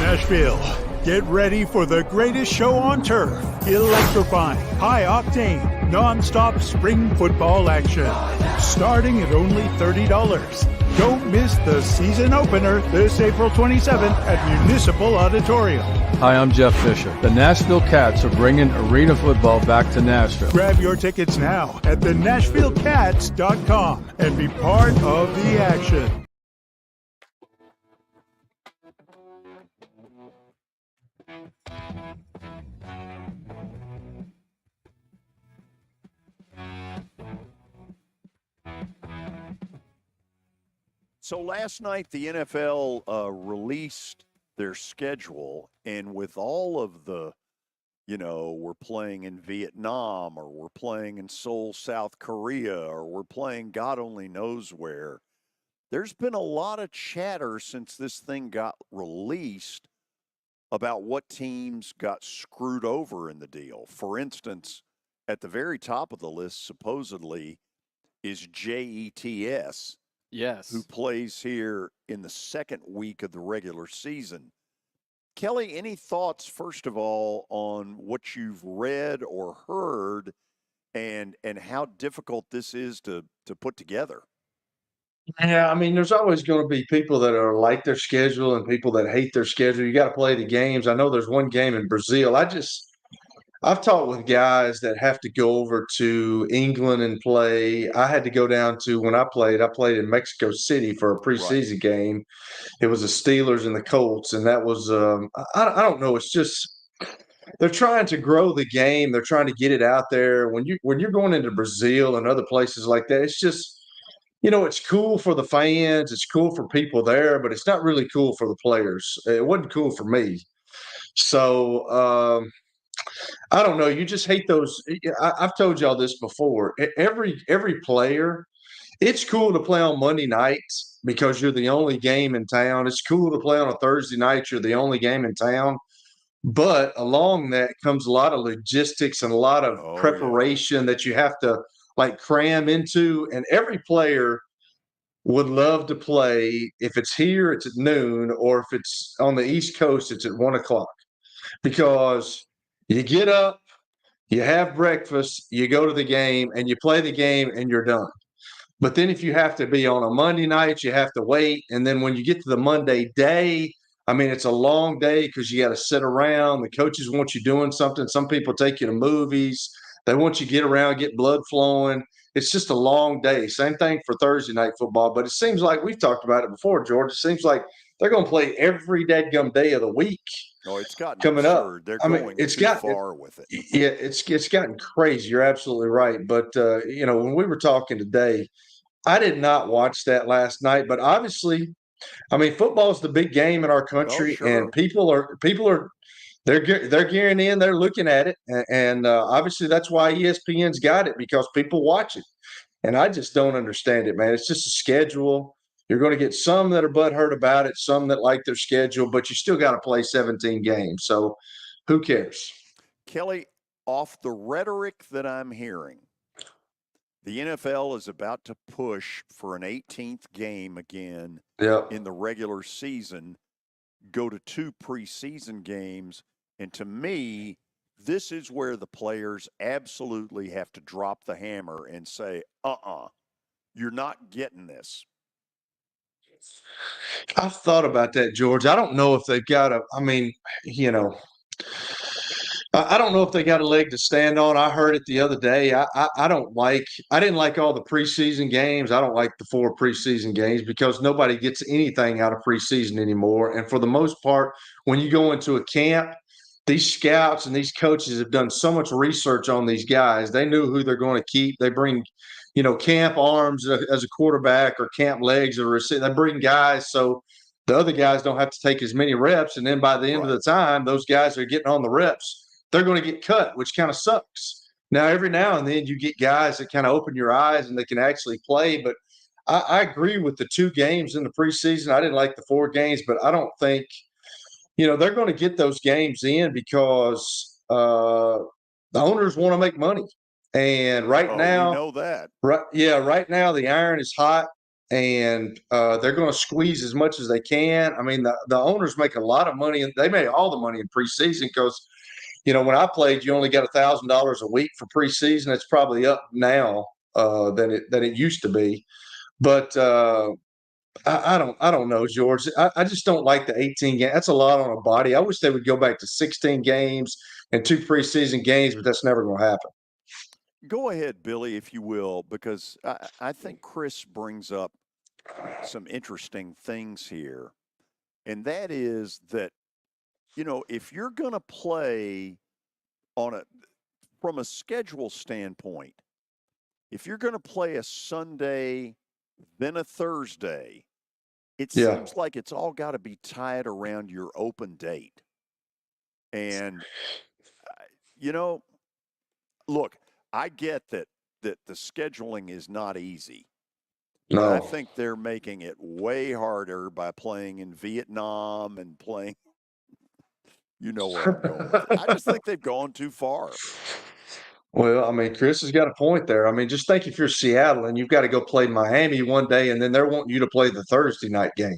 Nashville, get ready for the greatest show on turf. Electrifying, high-octane, non-stop spring football action. Starting at only $30. Don't miss the season opener this April 27th at Municipal Auditorium. Hi, I'm Jeff Fisher. The Nashville Cats are bringing arena football back to Nashville. Grab your tickets now at thenashvillecats.com and be part of the action. So last night, the NFL released their schedule, and with all of the, we're playing in Vietnam, or we're playing in Seoul, South Korea, or we're playing God only knows where, there's been a lot of chatter since this thing got released about what teams got screwed over in the deal. For instance, at the very top of the list, supposedly, is JETS, Yes. who plays here in the second week of the regular season. Kelly, any thoughts, first of all, on what you've read or heard and how difficult this is to put together? Yeah, I mean, there's always going to be people that are like their schedule and people that hate their schedule. You got to play the games. I know there's one game in Brazil. I've talked with guys that have to go over to England and play. I had to go down to when I played in Mexico City for a preseason game. It was the Steelers and the Colts, and that was I don't know. It's just they're trying to grow the game. They're trying to get it out there. When you're going into Brazil and other places like that, it's just it's cool for the fans. It's cool for people there, but it's not really cool for the players. It wasn't cool for me. So I don't know. You just hate those. I've told y'all this before. Every player, it's cool to play on Monday nights because you're the only game in town. It's cool to play on a Thursday night. You're the only game in town. But along that comes a lot of logistics and a lot of preparation that you have to like cram into. And every player would love to play. If it's here, it's at noon, or if it's on the East Coast, it's at 1:00 because you get up, you have breakfast, you go to the game, and you play the game, and you're done. But then if you have to be on a Monday night, you have to wait. And then when you get to the Monday day, I mean, it's a long day because you got to sit around. The coaches want you doing something. Some people take you to movies. They want you to get around, get blood flowing. It's just a long day. Same thing for Thursday night football. But it seems like we've talked about it before, George. It seems like they're going to play every dadgum day of the week. Oh, it's gotten coming absurd. Up. They're I mean, going it's too far with it. Yeah, it's gotten crazy. You're absolutely right. But when we were talking today, I did not watch that last night. But obviously, I mean, football is the big game in our country, and people are they're gearing in. They're looking at it, and obviously that's why ESPN's got it because people watch it. And I just don't understand it, man. It's just a schedule. You're going to get some that are butthurt about it, some that like their schedule, but you still got to play 17 games. So who cares? Kelly, off the rhetoric that I'm hearing, the NFL is about to push for an 18th game again in the regular season, go to 2 preseason games. And to me, this is where the players absolutely have to drop the hammer and say, you're not getting this. I've thought about that, George. I don't know if they've got I don't know if they got a leg to stand on. I heard it the other day. I didn't like all the preseason games. I don't like the 4 preseason games because nobody gets anything out of preseason anymore. And for the most part, when you go into a camp, these scouts and these coaches have done so much research on these guys. They knew who they're going to keep. They bring, camp arms as a quarterback or camp legs or receiver. They bring guys so the other guys don't have to take as many reps. And then by the end of the time, those guys are getting on the reps. They're going to get cut, which kind of sucks. Now, every now and then you get guys that kind of open your eyes and they can actually play. But I agree with the 2 games in the preseason. I didn't like the 4 games, but I don't think, they're going to get those games in because the owners want to make money. And right now, we know that. Right now the iron is hot. And they're going to squeeze as much as they can. I mean, the owners make a lot of money, and they made all the money in preseason because – when I played, you only got $1,000 a week for preseason. It's probably up now than it used to be. But I don't know, George. I just don't like the 18 games. That's a lot on a body. I wish they would go back to 16 games and 2 preseason games, but that's never going to happen. Go ahead, Billy, if you will, because I think Chris brings up some interesting things here, and that is that if you're going to play from a schedule standpoint, if you're going to play a Sunday, then a Thursday, it seems like it's all got to be tied around your open date. And, look, I get that the scheduling is not easy. No. I think they're making it way harder by playing in Vietnam and playing – you know where I'm going with it. I just think they've gone too far. Well, I mean, Chris has got a point there. I mean, just think if you're Seattle and you've got to go play Miami one day and then they're wanting you to play the Thursday night game.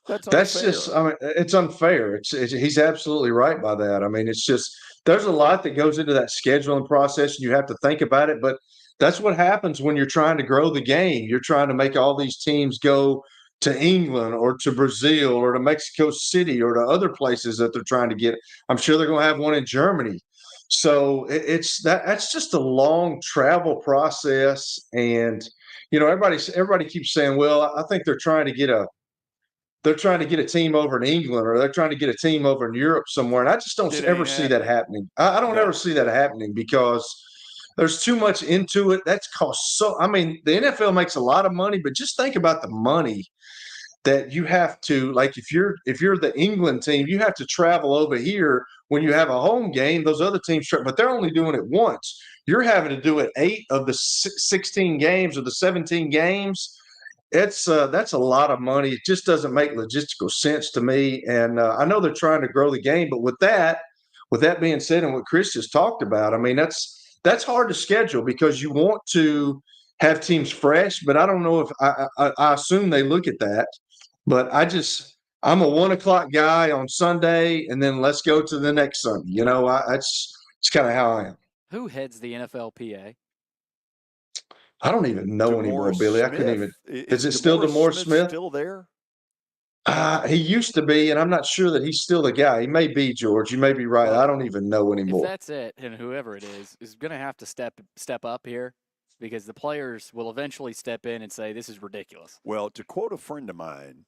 That's That's unfair. just, I mean, it's unfair. He's absolutely right by that. I mean, it's just, there's a lot that goes into that scheduling process and you have to think about it. But that's what happens when you're trying to grow the game. You're trying to make all these teams go to England or to Brazil or to Mexico City or to other places that they're trying to get. I'm sure they're going to have one in Germany. So that's just a long travel process. And, everybody keeps saying, well, I think they're trying to get a team over in England or they're trying to get a team over in Europe somewhere. And I just don't ever see that happening. I don't ever see that happening because there's too much into it. That's cost I mean, the NFL makes a lot of money, but just think about the money that you have to, like, if you're the England team, you have to travel over here when you have a home game. Those other teams, but they're only doing it once. You're having to do it 8 of the 16 games or the 17 games. That's a lot of money. It just doesn't make logistical sense to me. And I know they're trying to grow the game, but with that being said, and what Chris just talked about, I mean, that's hard to schedule because you want to have teams fresh. But I don't know if I assume they look at that. But I'm a 1:00 guy on Sunday, and then let's go to the next Sunday. It's kind of how I am. Who heads the NFLPA? I don't even know anymore, Billy. Smith. I couldn't even. Is it still DeMaurice Smith? Still there? He used to be, and I'm not sure that he's still the guy. He may be, George. You may be right. I don't even know anymore. If that's it, and whoever it is going to have to step up here because the players will eventually step in and say, this is ridiculous. Well, to quote a friend of mine,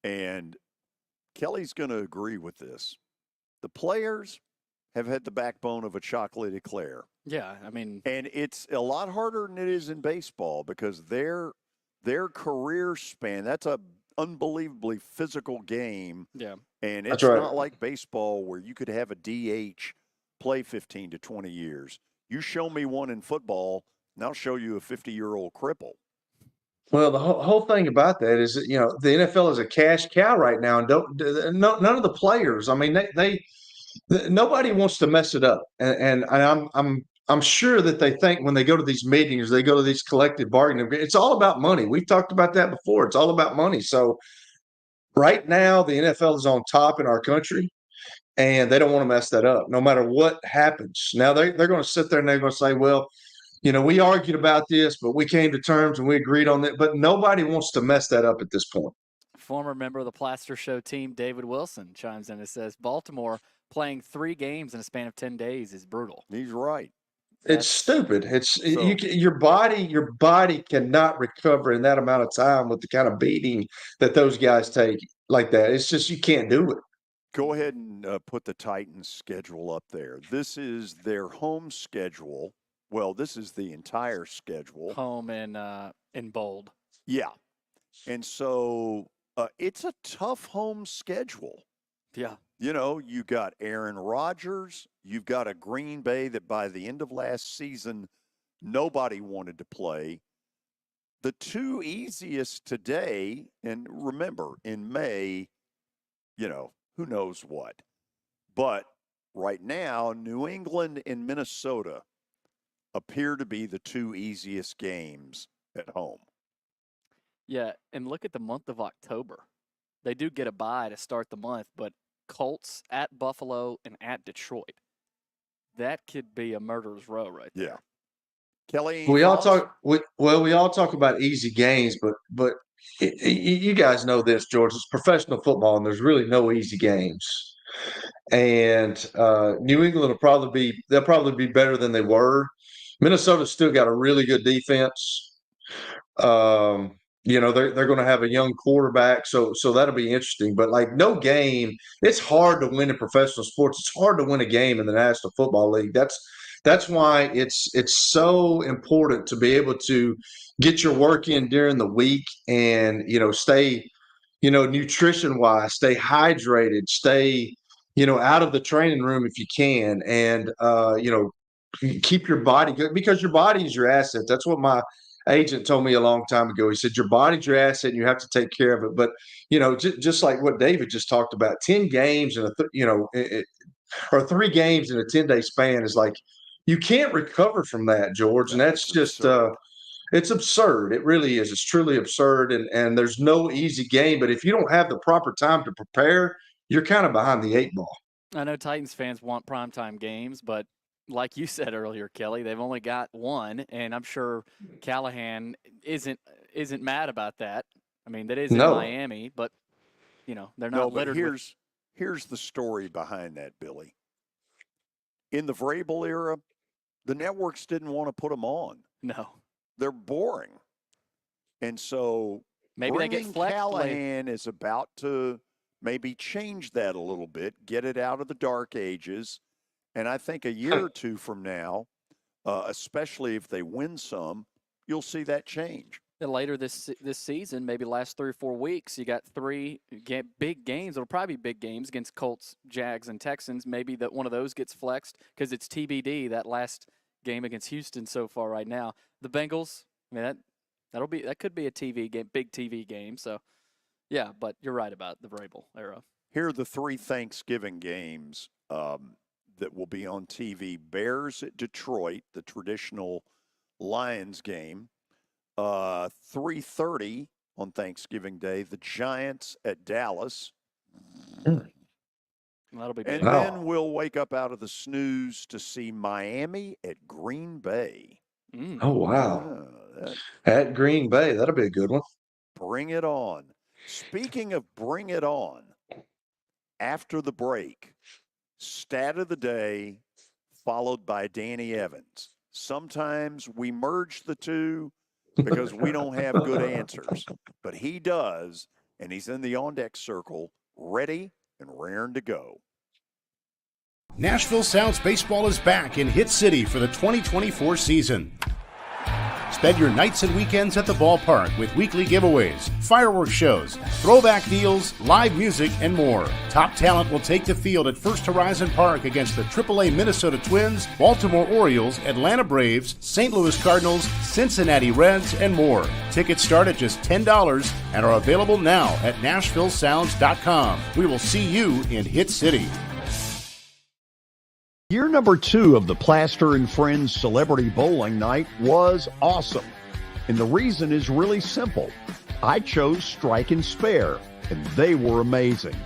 and Kelly's going to agree with this, the players have had the backbone of a chocolate eclair. Yeah, I mean. And it's a lot harder than it is in baseball because their career span, that's a unbelievably physical game. Yeah. And it's not like baseball where you could have a DH play 15 to 20 years. You show me one in football, and I'll show you a 50-year-old cripple. Well, the whole thing about that is that, the NFL is a cash cow right now, and none of the players. I mean, nobody wants to mess it up, and I'm sure that they think when they go to these meetings, they go to these collective bargaining. It's all about money. We've talked about that before. It's all about money. So right now, the NFL is on top in our country, and they don't want to mess that up, no matter what happens. Now they're going to sit there and they're going to say, well, we argued about this, but we came to terms and we agreed on that. But nobody wants to mess that up at this point. Former member of the Plaster Show team, David Wilson, chimes in and says, Baltimore playing 3 games in a span of 10 days is brutal. He's right. It's stupid. Your body cannot recover in that amount of time with the kind of beating that those guys take like that. It's just you can't do it. Go ahead and put the Titans schedule up there. This is their home schedule. Well, this is the entire schedule. Home in bold. Yeah. And so it's a tough home schedule. Yeah. You got Aaron Rodgers. You've got a Green Bay that by the end of last season, nobody wanted to play. The 2 easiest today, and remember, in May, who knows what. But right now, New England and Minnesota appear to be the 2 easiest games at home. Yeah, and look at the month of October. They do get a bye to start the month, but Colts at Buffalo and at Detroit. That could be a murderer's row right there. Yeah. Kelly, we all talk about easy games, but you guys know this, George. It's professional football, and there's really no easy games. And New England will probably be better than they were. Minnesota's still got a really good defense. They're going to have a young quarterback, so that'll be interesting. But like no game, it's hard to win in professional sports. It's hard to win a game in the National Football League. That's why it's so important to be able to get your work in during the week and stay nutrition wise, stay hydrated, stay out of the training room if you can, and keep your body good because your body is your asset. That's what my agent told me a long time ago. He said, your body's your asset and you have to take care of it. But, just like what David just talked about, 10 games and or 3 games in a 10-day span is like, You can't recover from that, George, and that's just it's absurd. It really is. It's truly absurd, and there's no easy game. But if you don't have the proper time to prepare, you're kind of behind the 8 ball. I know Titans fans want primetime games, but like you said earlier, Kelly, they've only got one, and I'm sure Callahan isn't mad about that. I mean, that is in Miami, but they're not littered. Here's the story behind that, Billy. In the Vrabel era, the networks didn't want to put them on. No, they're boring, and so maybe they get flexed. Callahan is about to maybe change that a little bit, get it out of the dark ages, and I think a year or two from now, especially if they win some, you'll see that change. Then later this season, maybe last 3 or 4 weeks, you got 3 big games. It'll probably be big games against Colts, Jags, and Texans. Maybe that one of those gets flexed because it's TBD, that last game against Houston so far right now. The Bengals, I mean, that could be a TV game, big TV game. So, yeah, but you're right about the Vrabel era. Here are the 3 Thanksgiving games that will be on TV. Bears at Detroit, the traditional Lions game. 3:30 on Thanksgiving Day, the Giants at Dallas. That'll be big. And then we'll wake up out of the snooze to see Miami at Green Bay. Oh, wow. At Green Bay, that'll be a good one. Bring it on. Speaking of bring it on, after the break, stat of the day followed by Danny Evans. Sometimes we merge the two because we don't have good answers, but he does, and he's in the on-deck circle, ready and raring to go. Nashville Sounds Baseball is back in Hit City for the 2024 season. Spend your nights and weekends at the ballpark with weekly giveaways, fireworks shows, throwback deals, live music, and more. Top talent will take the field at First Horizon Park against the AAA Minnesota Twins, Baltimore Orioles, Atlanta Braves, St. Louis Cardinals, Cincinnati Reds, and more. Tickets start at just $10 and are available now at NashvilleSounds.com. We will see you in Hit City. Year number 2 of the Plaster and Friends Celebrity Bowling Night was awesome. And the reason is really simple. I chose Strike and Spare, and they were amazing.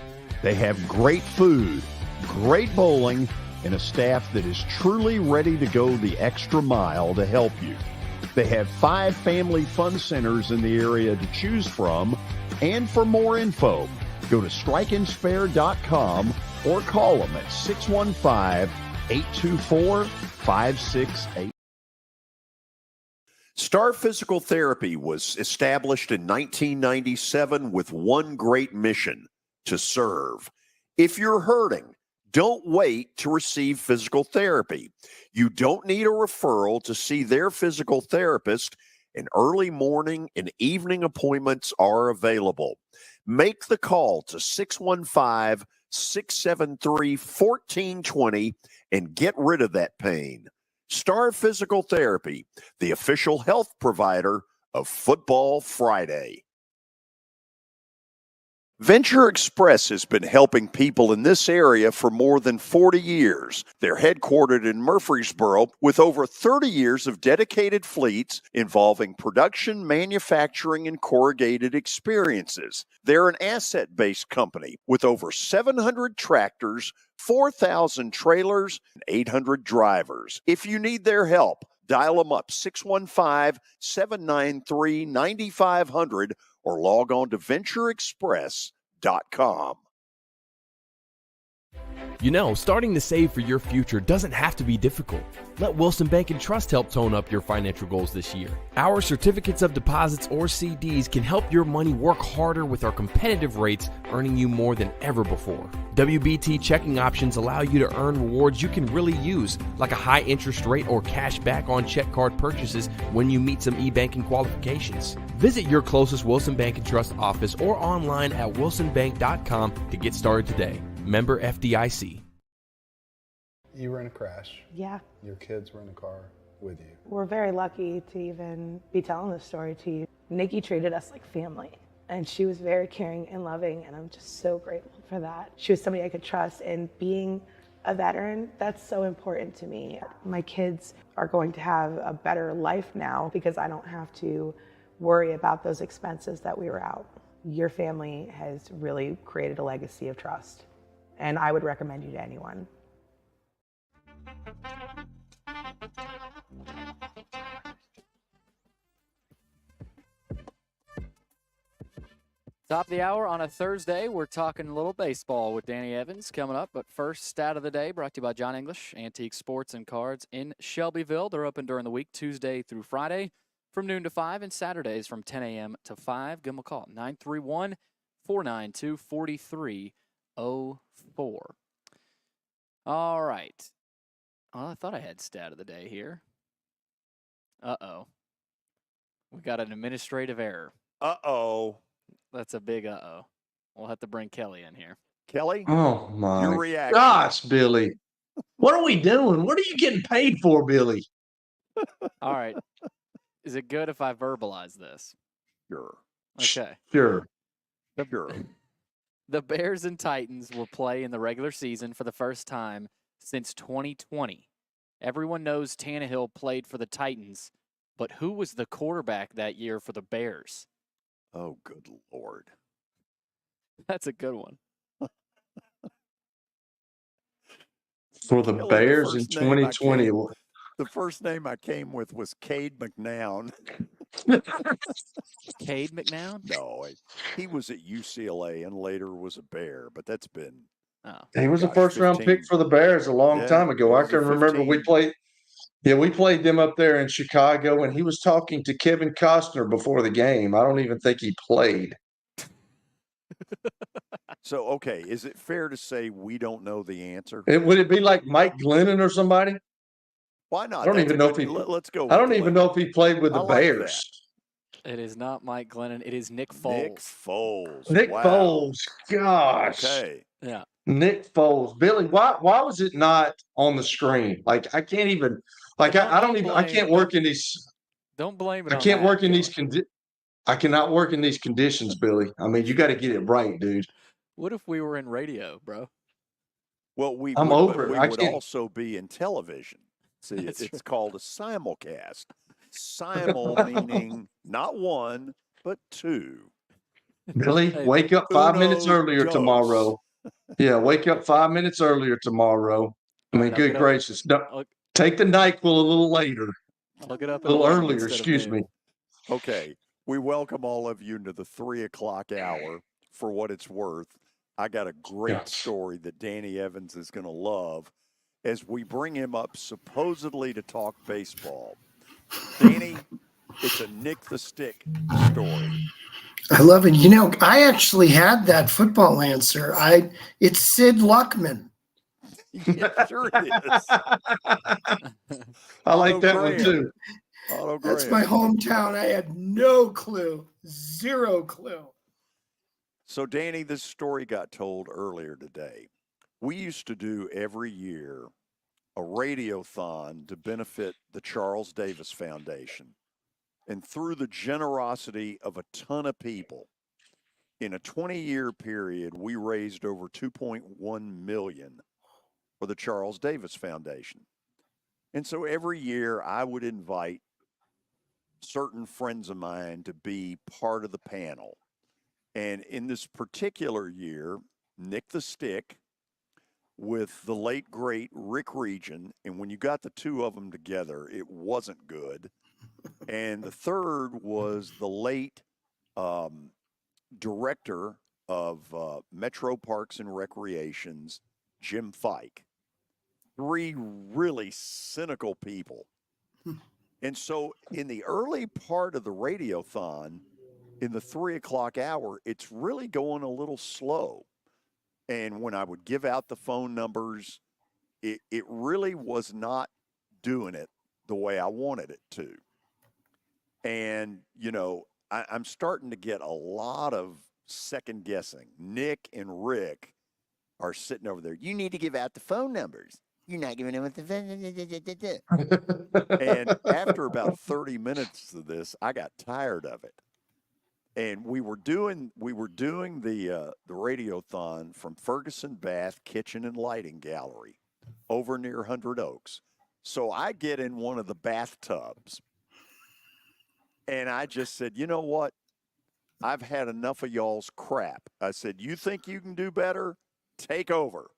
They have great food, great bowling, and a staff that is truly ready to go the extra mile to help you. They have 5 family fun centers in the area to choose from, and for more info, go to strikeandspare.com or call them at 615-824-5688. Star Physical Therapy was established in 1997 with one great mission: to serve. If you're hurting, don't wait to receive physical therapy. You don't need a referral to see their physical therapist, and early morning and evening appointments are available. Make the call to 615-673-1420 and get rid of that pain. Star Physical Therapy, the official health provider of Football Friday. Venture Express has been helping people in this area for more than 40 years. They're headquartered in Murfreesboro with over 30 years of dedicated fleets involving production, manufacturing, and corrugated experiences. They're an asset-based company with over 700 tractors, 4,000 trailers, and 800 drivers. If you need their help, dial them up 615-793-9500 or log on to ventureexpress.com. You know, starting to save for your future doesn't have to be difficult. Let Wilson Bank and Trust help tone up your financial goals this year. Our certificates of deposits or CDs can help your money work harder with our competitive rates, earning you more than ever before. WBT checking options allow you to earn rewards you can really use, like a high interest rate or cash back on check card purchases when you meet some e-banking qualifications. Visit your closest Wilson Bank and Trust office or online at wilsonbank.com to get started today. Member FDIC. You were in a crash. Yeah. Your kids were in the car with you. We're very lucky to even be telling this story to you. Nikki treated us like family, and she was very caring and loving, and I'm just so grateful for that. She was somebody I could trust, and being a veteran, that's so important to me. My kids are going to have a better life now because I don't have to worry about those expenses that we were out. Your family has really created a legacy of trust, and I would recommend you to anyone. Top of the hour on a Thursday, we're talking a little baseball with Danny Evans coming up. But first, stat of the day brought to you by John English, Antique Sports and Cards in Shelbyville. They're open during the week, Tuesday through Friday from noon to 5, and Saturdays from 10 a.m. to 5. Give them a call, 931-492-4304. All right. Well, I thought I had stat of the day here. Uh-oh. We got an administrative error. Uh-oh. That's a big uh-oh. We'll have to bring Kelly in here. Kelly? Oh, my Your reaction. gosh, Billy. What are we doing? What are you getting paid for, Billy? All right. Is it good if I verbalize this? Sure. Okay. Sure. The Bears and Titans will play in the regular season for the first time since 2020. Everyone knows Tannehill played for the Titans, but who was the quarterback that year for the Bears? Oh, good Lord. That's a good one. For the Kelly, Bears in 2020. The first name I came with was Cade McNown. Cade McNown? No, he was at UCLA and later was a Bear, but that's been... He was a first-round pick for the Bears a long time ago. I can remember we played them up there in Chicago, and he was talking to Kevin Costner before the game. I don't even think he played. So, okay, is it fair to say we don't know the answer? Would it be like Mike Glennon or somebody? Why not? I don't even know if he. Let's go. I don't even know if he played with the Bears. It is not Mike Glennon. It is Nick Foles. Nick Foles. Gosh. Okay. Yeah. Nick Foles. Billy, why was it not on the screen? Like I can't even. Like I don't even. I can't work in these. Don't blame it. I can't work in these I cannot work in these conditions, Billy. I mean, you got to get it right, dude. What if we were in radio, bro? Well, we I'm would, over but it. we I would can't- also be in television. See, it's called a simulcast. Simul meaning not one, but two. Billy, wake up 5 minutes Uno, earlier dos. tomorrow. Yeah, wake up 5 minutes earlier tomorrow. I mean, good gracious. Take the NyQuil a little later. Look it up. A little earlier, excuse me. Okay. We welcome all of you into the 3 o'clock hour. For what it's worth, I got a great story that Danny Evans is going to love as we bring him up supposedly to talk baseball. Danny, it's a Nick the Stick story. I love it. You know, I actually had that football answer. It's Sid Luckman. Yeah, sure it is. I like that one too. That's my hometown. I had no clue, zero clue. So, Danny, this story got told earlier today. We used to do every year a radiothon to benefit the Charles Davis Foundation. And through the generosity of a ton of people, in a 20-year period, we raised over $2.1 million for the Charles Davis Foundation. And so every year I would invite certain friends of mine to be part of the panel. And in this particular year, Nick the Stick with the late, great Rick Regan. And when you got the two of them together, it wasn't good. And the third was the late director of Metro Parks and Recreations, Jim Fike. 3 really cynical people. And so in the early part of the radiothon, in the 3 o'clock hour, it's really going a little slow. And when I would give out the phone numbers, it really was not doing it the way I wanted it to. And, you know, I'm starting to get a lot of second guessing. Nick and Rick are sitting over there. You need to give out the phone numbers. You're not giving them the And after about 30 minutes of this, I got tired of it. And we were doing the radiothon from Ferguson Bath Kitchen and Lighting Gallery. over near 100 Oaks. So I get in one of the bathtubs, and I just said, you know what? I've had enough of y'all's crap. I said, you think you can do better? Take over.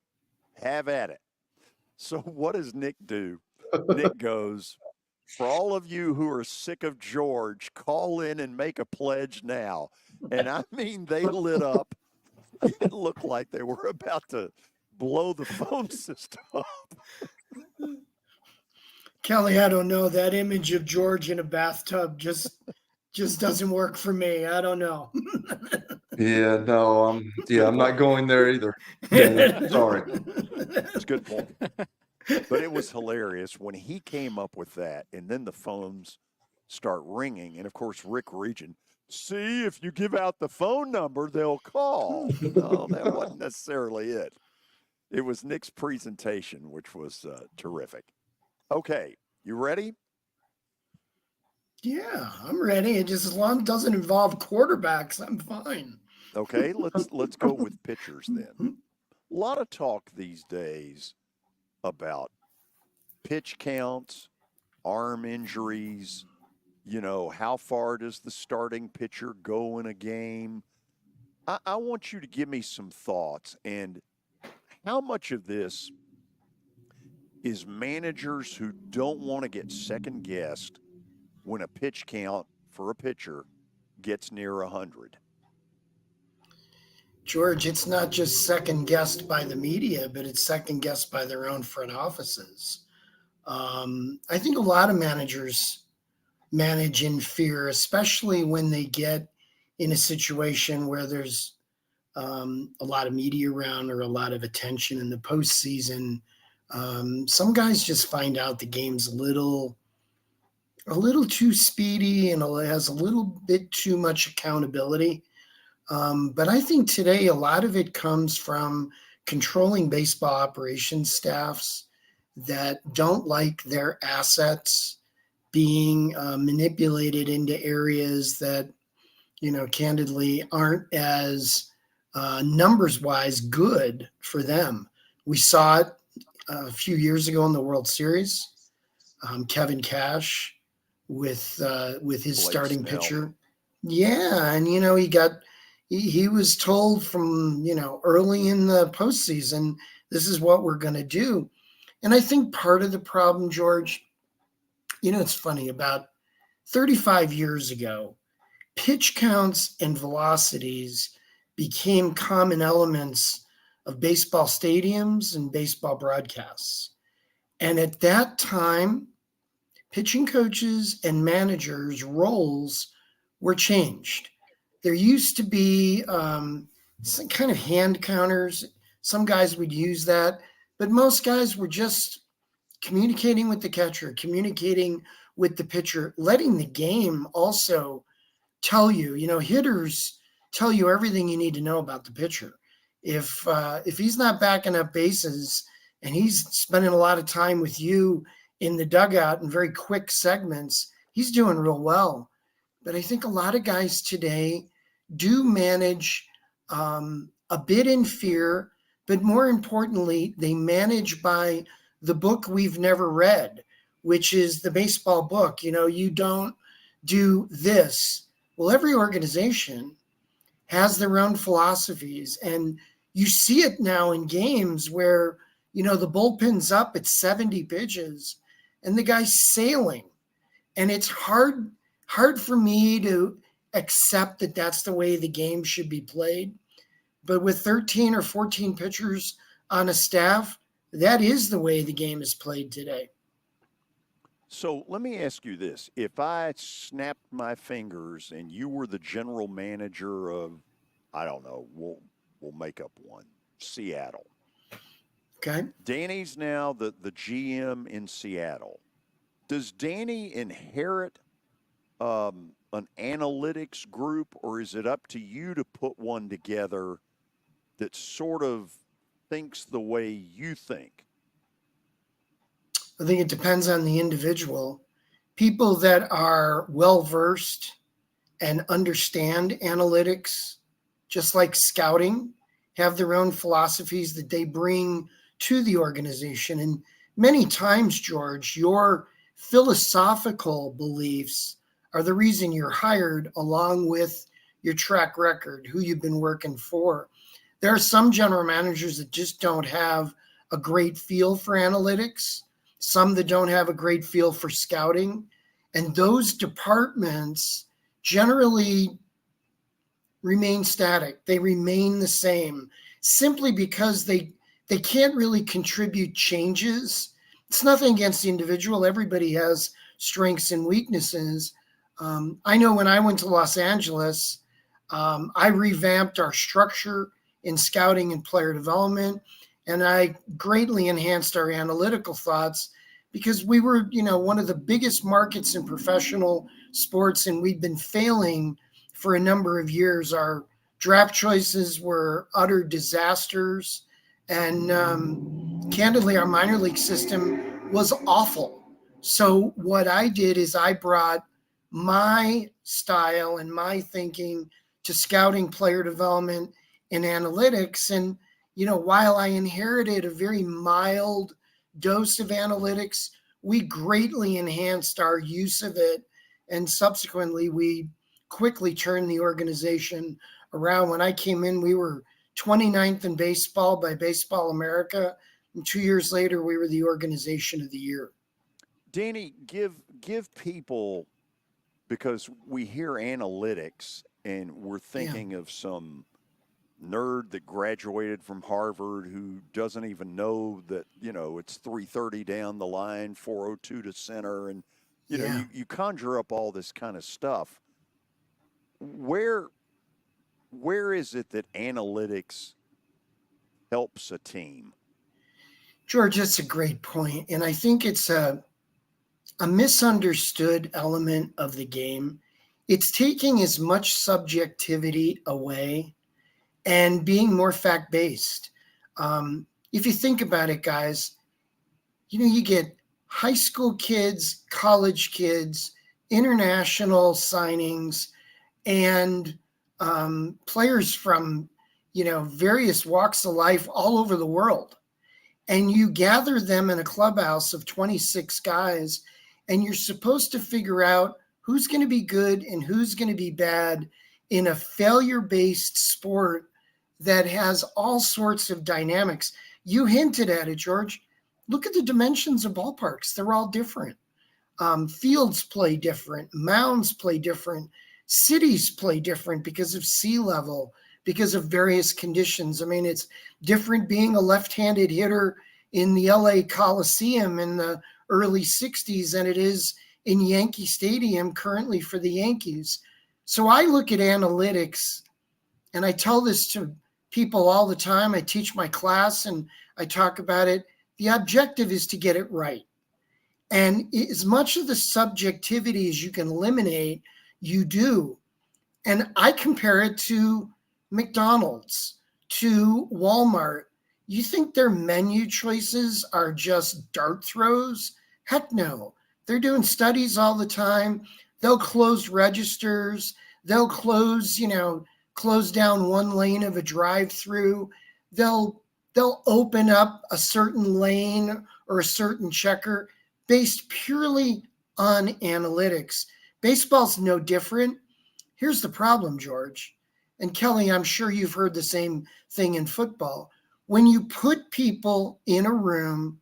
Have at it. So what does Nick do? Nick goes, for all of you who are sick of George, call in and make a pledge now. And I mean, they lit up. It looked like they were about to blow the phone system up. Kelly, I don't know. That image of George in a bathtub just doesn't work for me. I don't know. Yeah, no, I'm not going there either. Daniel, sorry. It's a good point. But it was hilarious when he came up with that, and then the phones start ringing. And, of course, Rick Region, see, if you give out the phone number, they'll call. No, that wasn't necessarily it. It was Nick's presentation, which was terrific. Okay, you ready? Yeah, I'm ready. It just as long as it doesn't involve quarterbacks, I'm fine. Okay, let's go with pitchers then. A lot of talk these days about pitch counts, arm injuries, how far does the starting pitcher go in a game? I want you to give me some thoughts, and how much of this is managers who don't want to get second guessed when a pitch count for a pitcher gets near 100? George, it's not just second guessed by the media, but it's second guessed by their own front offices. I think a lot of managers manage in fear, especially when they get in a situation where there's a lot of media around or a lot of attention in the postseason. Some guys just find out the game's a little too speedy and it has a little bit too much accountability. But I think today a lot of it comes from controlling baseball operations staffs that don't like their assets being manipulated into areas that, candidly aren't as numbers-wise good for them. We saw it a few years ago in the World Series. Kevin Cash with his Blake starting Snell. pitcher. Yeah, and he was told from early in the postseason, this is what we're going to do. And I think part of the problem, George, it's funny, about 35 years ago, pitch counts and velocities became common elements of baseball stadiums and baseball broadcasts. And at that time, pitching coaches and managers' roles were changed. There used to be some kind of hand counters. Some guys would use that, but most guys were just communicating with the catcher, communicating with the pitcher, letting the game also tell you, hitters tell you everything you need to know about the pitcher. If he's not backing up bases and he's spending a lot of time with you in the dugout in very quick segments, he's doing real well. But I think a lot of guys today do manage a bit in fear, but more importantly, they manage by the book we've never read, which is the baseball book. You don't do this. Well, every organization has their own philosophies, and you see it now in games where, the bullpen's up at 70 pitches and the guy's sailing. And it's hard for me to accept that that's the way the game should be played. But with 13 or 14 pitchers on a staff, that is the way the game is played today. So let me ask you this. If I snapped my fingers and you were the general manager of, I don't know, we'll make up one, Seattle. Okay. Danny's now the GM in Seattle. Does Danny inherit an analytics group, or is it up to you to put one together that sort of thinks the way you think? I think it depends on the individual. People that are well-versed and understand analytics, just like scouting, have their own philosophies that they bring to the organization. And many times, George, your philosophical beliefs are the reason you're hired, along with your track record, who you've been working for. There are some general managers that just don't have a great feel for analytics, some that don't have a great feel for scouting. And those departments generally remain static. They remain the same simply because they can't really contribute changes. It's nothing against the individual. Everybody has strengths and weaknesses. I know when I went to Los Angeles, I revamped our structure in scouting and player development, and I greatly enhanced our analytical thoughts because we were, one of the biggest markets in professional sports, and we'd been failing for a number of years. Our draft choices were utter disasters, and candidly, our minor league system was awful. So what I did is I brought my style and my thinking to scouting, player development, and analytics. And, while I inherited a very mild dose of analytics, we greatly enhanced our use of it. And subsequently, we quickly turned the organization around. When I came in, we were 29th in baseball by Baseball America. And 2 years later, we were the organization of the year. Danny, give people, because we hear analytics and we're thinking of some nerd that graduated from Harvard who doesn't even know that, it's 330 down the line, 402 to center. And, you conjure up all this kind of stuff. Where is it that analytics helps a team? George, that's a great point. And I think it's a misunderstood element of the game. It's taking as much subjectivity away and being more fact-based. If you think about it, guys, you get high school kids, college kids, international signings, and players from, various walks of life all over the world. And you gather them in a clubhouse of 26 guys, and you're supposed to figure out who's going to be good and who's going to be bad in a failure-based sport that has all sorts of dynamics. You hinted at it, George. Look at the dimensions of ballparks. They're all different. Fields play different. Mounds play different. Cities play different because of sea level, because of various conditions. I mean, it's different being a left-handed hitter in the LA Coliseum in the early 60s than it is in Yankee Stadium currently for the Yankees. So I look at analytics, and I tell this to people all the time. I teach my class and I talk about it. The objective is to get it right. And as much of the subjectivity as you can eliminate, you do. And I compare it to McDonald's, to Walmart. You think their menu choices are just dart throws? Heck no. They're doing studies all the time. They'll close registers. They'll close down one lane of a drive-through. They'll open up a certain lane or a certain checker based purely on analytics. Baseball's no different. Here's the problem, George. And Kelly, I'm sure you've heard the same thing in football. When you put people in a room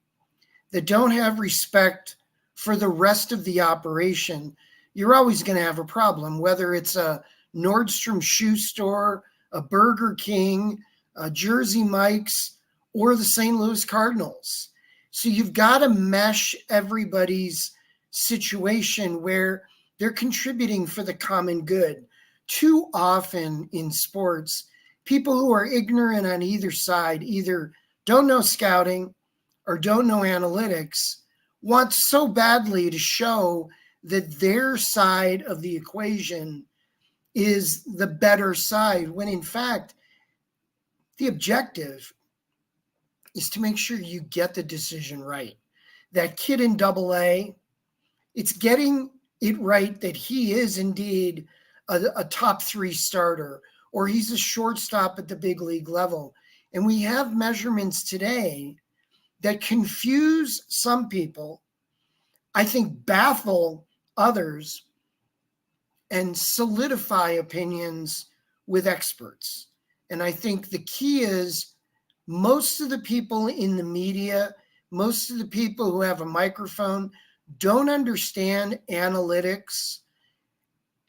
that don't have respect for the rest of the operation, you're always going to have a problem, whether it's a Nordstrom shoe store, a Burger King, a Jersey Mike's, or the St. Louis Cardinals. So you've got to mesh everybody's situation where they're contributing for the common good. Too often in sports, people who are ignorant on either side either don't know scouting or don't know analytics, want so badly to show that their side of the equation is the better side, when in fact, the objective is to make sure you get the decision right. That kid in AA, it's getting it right that he is indeed a top 3 starter, or he's a shortstop at the big league level. And we have measurements today that confuse some people, I think baffle others, and solidify opinions with experts. And I think the key is most of the people in the media, most of the people who have a microphone don't understand analytics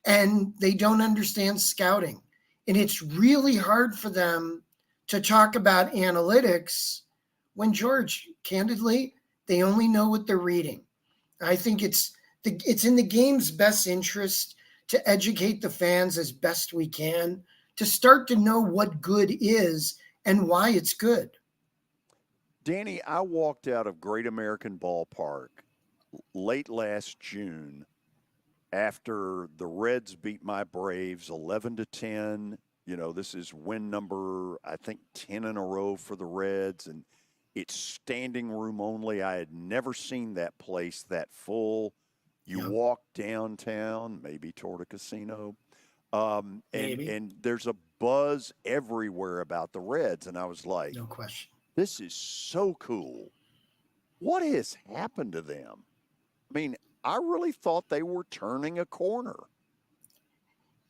and they don't understand scouting. And it's really hard for them to talk about analytics when, George, candidly, they only know what they're reading. I think it's in the game's best interest to educate the fans as best we can, to start to know what good is and why it's good. Danny, I walked out of Great American Ballpark late last June after the Reds beat my Braves 11-10. You know, this is win number, I think, 10 in a row for the Reds, and it's standing room only. I had never seen that place that full. You walk downtown, maybe toward a casino, and there's a buzz everywhere about the Reds. And I was like, no question, this is so cool. What has happened to them? I mean, I really thought they were turning a corner.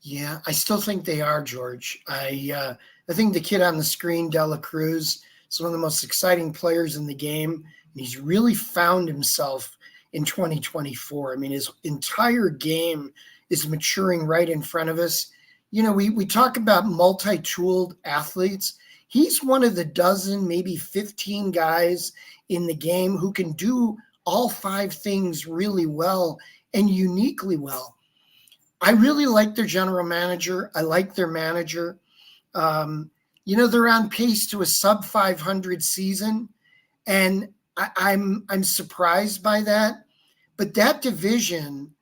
Yeah, I still think they are, George. I think the kid on the screen, Dela Cruz, is one of the most exciting players in the game, and he's really found himself in 2024. I mean, his entire game is maturing right in front of us. You know, we talk about multi-tooled athletes. He's one of the dozen, maybe 15 guys in the game who can do all 5 things really well and uniquely well. I really like their general manager. I like their manager. You know, they're on pace to a sub 500 season, and I'm surprised by that. But that division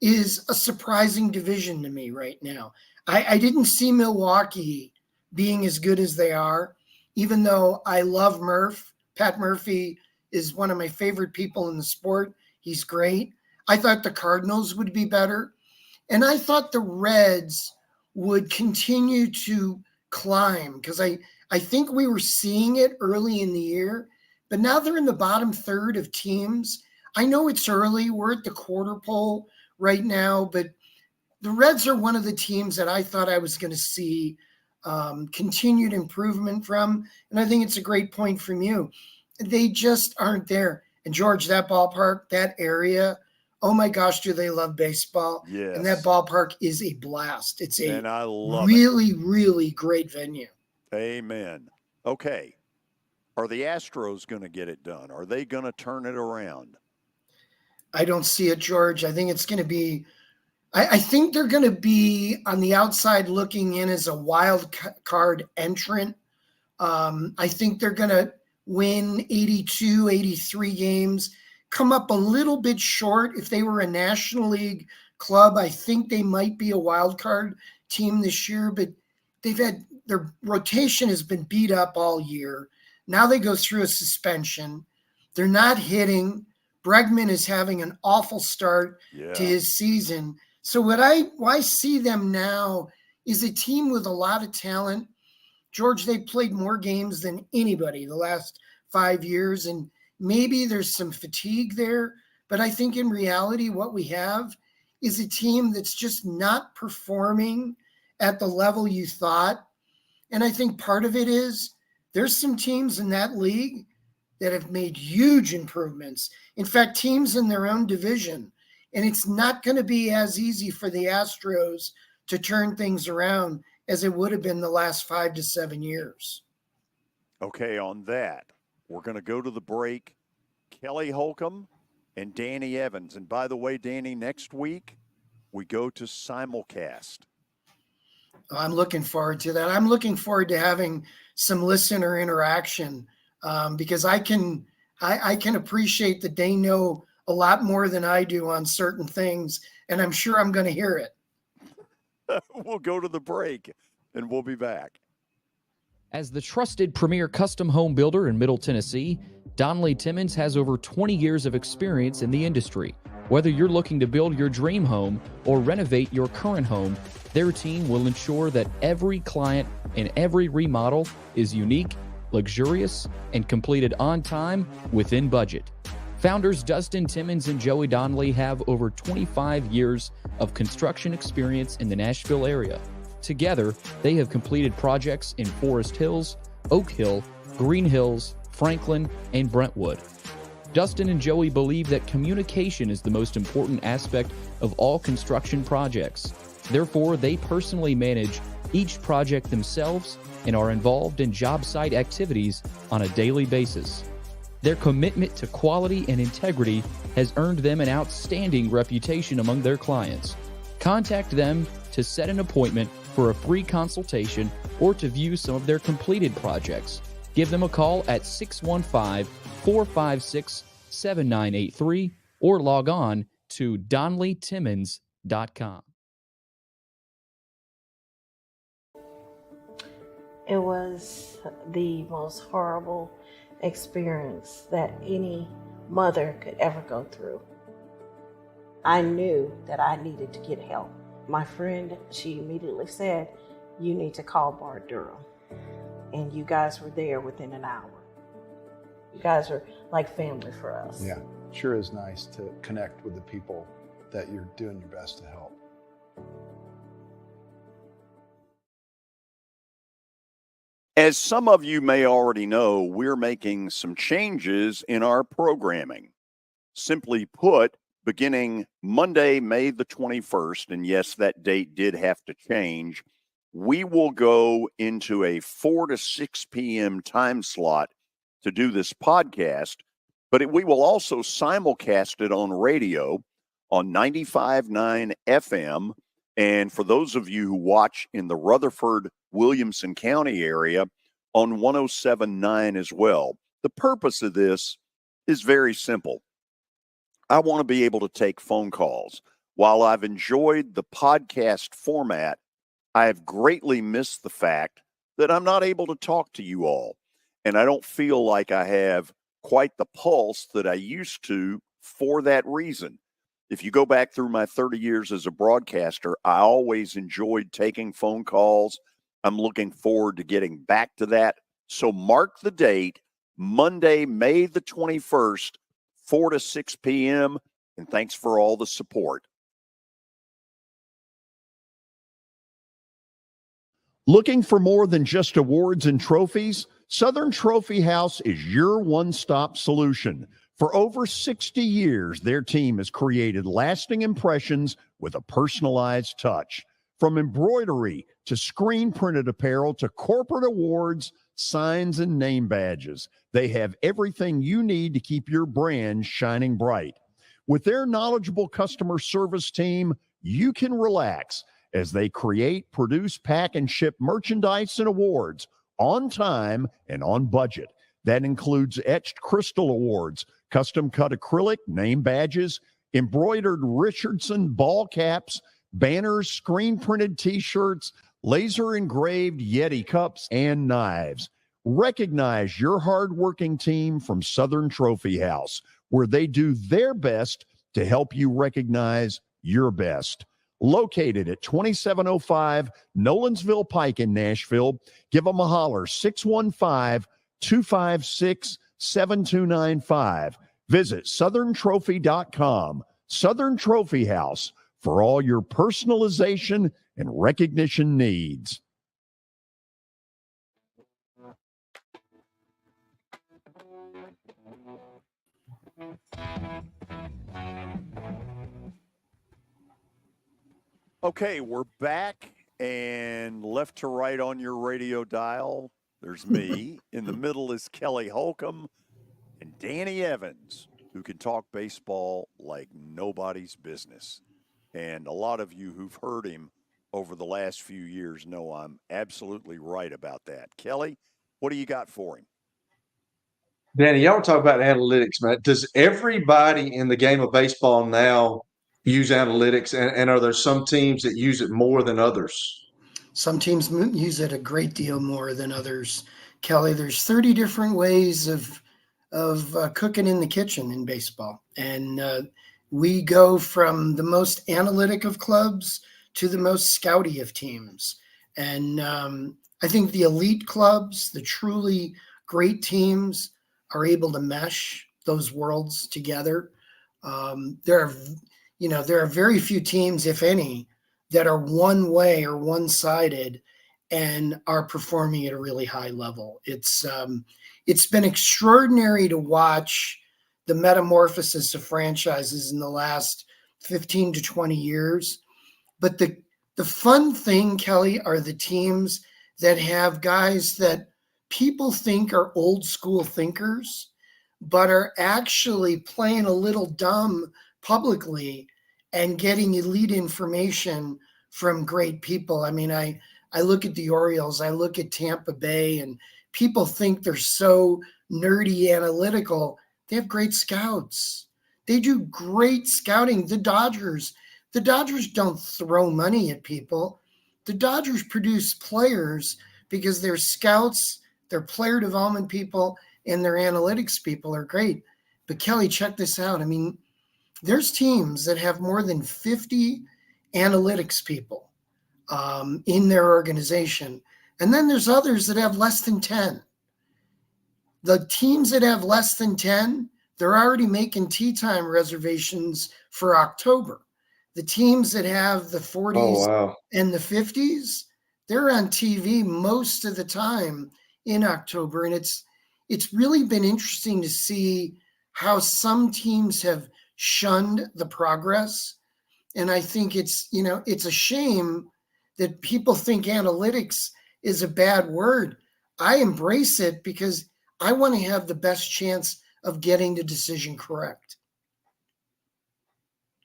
is a surprising division to me right now. I didn't see Milwaukee being as good as they are, even though I love Murph. Pat Murphy is one of my favorite people in the sport. He's great. I thought the Cardinals would be better. And I thought the Reds would continue to climb because I think we were seeing it early in the year, but now they're in the bottom third of teams. I know it's early. We're at the quarter pole right now, but the Reds are one of the teams that I thought I was going to see continued improvement from. And I think it's a great point from you. They just aren't there. And George, that ballpark, that area, oh my gosh, do they love baseball. Yes. And that ballpark is a blast. It's a really, really great venue. Amen. Okay. Are the Astros going to get it done? Are they going to turn it around? I don't see it, George. I think it's going to be, I think they're going to be on the outside looking in as a wild card entrant. I think they're going to win 82, 83 games, come up a little bit short. If they were a National League club, I think they might be a wild card team this year, but their rotation has been beat up all year. Now they go through a suspension. They're not hitting. Bregman is having an awful start to his season. So what I see them now is a team with a lot of talent. George, they've played more games than anybody the last 5 years, and maybe there's some fatigue there. But I think in reality, what we have is a team that's just not performing at the level you thought. And I think part of it is there's some teams in that league that have made huge improvements. In fact, teams in their own division. And it's not going to be as easy for the Astros to turn things around as it would have been the last 5 to 7 years. Okay, on that, we're going to go to the break. Kelly Holcomb and Danny Evans. And by the way, Danny, next week we go to simulcast. I'm looking forward to that. I'm looking forward to having some listener interaction because I can appreciate that they know a lot more than I do on certain things, and I'm sure I'm going to hear it. We'll go to the break, and we'll be back. As the trusted premier custom home builder in Middle Tennessee, Donnelly Timmons has over 20 years of experience in the industry. Whether you're looking to build your dream home or renovate your current home, their team will ensure that every client and every remodel is unique, luxurious, and completed on time within budget. Founders Dustin Timmons and Joey Donnelly have over 25 years of construction experience in the Nashville area. Together, they have completed projects in Forest Hills, Oak Hill, Green Hills, Franklin, and Brentwood. Dustin and Joey believe that communication is the most important aspect of all construction projects. Therefore, they personally manage each project themselves and are involved in job site activities on a daily basis. Their commitment to quality and integrity has earned them an outstanding reputation among their clients. Contact them to set an appointment for a free consultation or to view some of their completed projects. Give them a call at 615-456-7983 or log on to DonnellyTimmons.com. It was the most horrible experience that any mother could ever go through. I knew that I needed to get help. My friend, she immediately said, "You need to call Bart Durham." And you guys were there within an hour. You guys are like family for us. Yeah, sure is nice to connect with the people that you're doing your best to help. As some of you may already know, we're making some changes in our programming. Simply put, beginning Monday, May the 21st, and yes, that date did have to change, we will go into a 4 to 6 p.m. time slot to do this podcast, but we will also simulcast it on radio on 95.9 FM. And for those of you who watch in the Rutherford, Williamson County area, on 107.9 as well. The purpose of this is very simple. I want to be able to take phone calls. While I've enjoyed the podcast format, I have greatly missed the fact that I'm not able to talk to you all. And I don't feel like I have quite the pulse that I used to for that reason. If you go back through my 30 years as a broadcaster, I always enjoyed taking phone calls. I'm looking forward to getting back to that. So mark the date, Monday, May the 21st, 4 to 6 p.m., and thanks for all the support. Looking for more than just awards and trophies? Southern Trophy House is your one-stop solution. For over 60 years, their team has created lasting impressions with a personalized touch. From embroidery to screen-printed apparel to corporate awards, signs, and name badges, they have everything you need to keep your brand shining bright. With their knowledgeable customer service team, you can relax as they create, produce, pack, and ship merchandise and awards on time and on budget. That includes etched crystal awards, custom-cut acrylic name badges, embroidered Richardson ball caps, banners, screen-printed T-shirts, laser-engraved Yeti cups, and knives. Recognize your hard-working team from Southern Trophy House, where they do their best to help you recognize your best. Located at 2705 Nolensville Pike in Nashville, give them a holler, 615-256-7295. Visit southerntrophy.com. Southern Trophy House, for all your personalization and recognition needs. Okay, we're back, and left to right on your radio dial, there's me. In the middle is Kelly Holcomb and Danny Evans, who can talk baseball like nobody's business. And a lot of you who've heard him over the last few years know I'm absolutely right about that. Kelly, what do you got for him? Danny, y'all talk about analytics, man. Does everybody in the game of baseball now use analytics, and are there some teams that use it more than others? Some teams use it a great deal more than others. Kelly, there's 30 different ways of cooking in the kitchen in baseball. And we go from the most analytic of clubs to the most scouty of teams. And I think the elite clubs, the truly great teams are able to mesh those worlds together. There are very few teams, if any, that are one way or one-sided and are performing at a really high level. It's been extraordinary to watch the metamorphosis of franchises in the last 15 to 20 years. But the fun thing, Kelly, are the teams that have guys that people think are old school thinkers, but are actually playing a little dumb publicly and getting elite information from great people. I mean, I look at the Orioles, I look at Tampa Bay, and people think they're so nerdy analytical. They have great scouts. They do great scouting. The Dodgers don't throw money at people. The Dodgers produce players because their scouts, their player development people, and their analytics people are great. But Kelly, check this out. I mean, there's teams that have more than 50 analytics people in their organization. And then there's others that have less than 10. The teams that have less than 10, they're already making tee time reservations for October. The teams that have the 40s and the 50s, they're on TV most of the time in October. And it's really been interesting to see how some teams have shunned the progress. And I think it's a shame that people think analytics is a bad word. I embrace it because I want to have the best chance of getting the decision correct.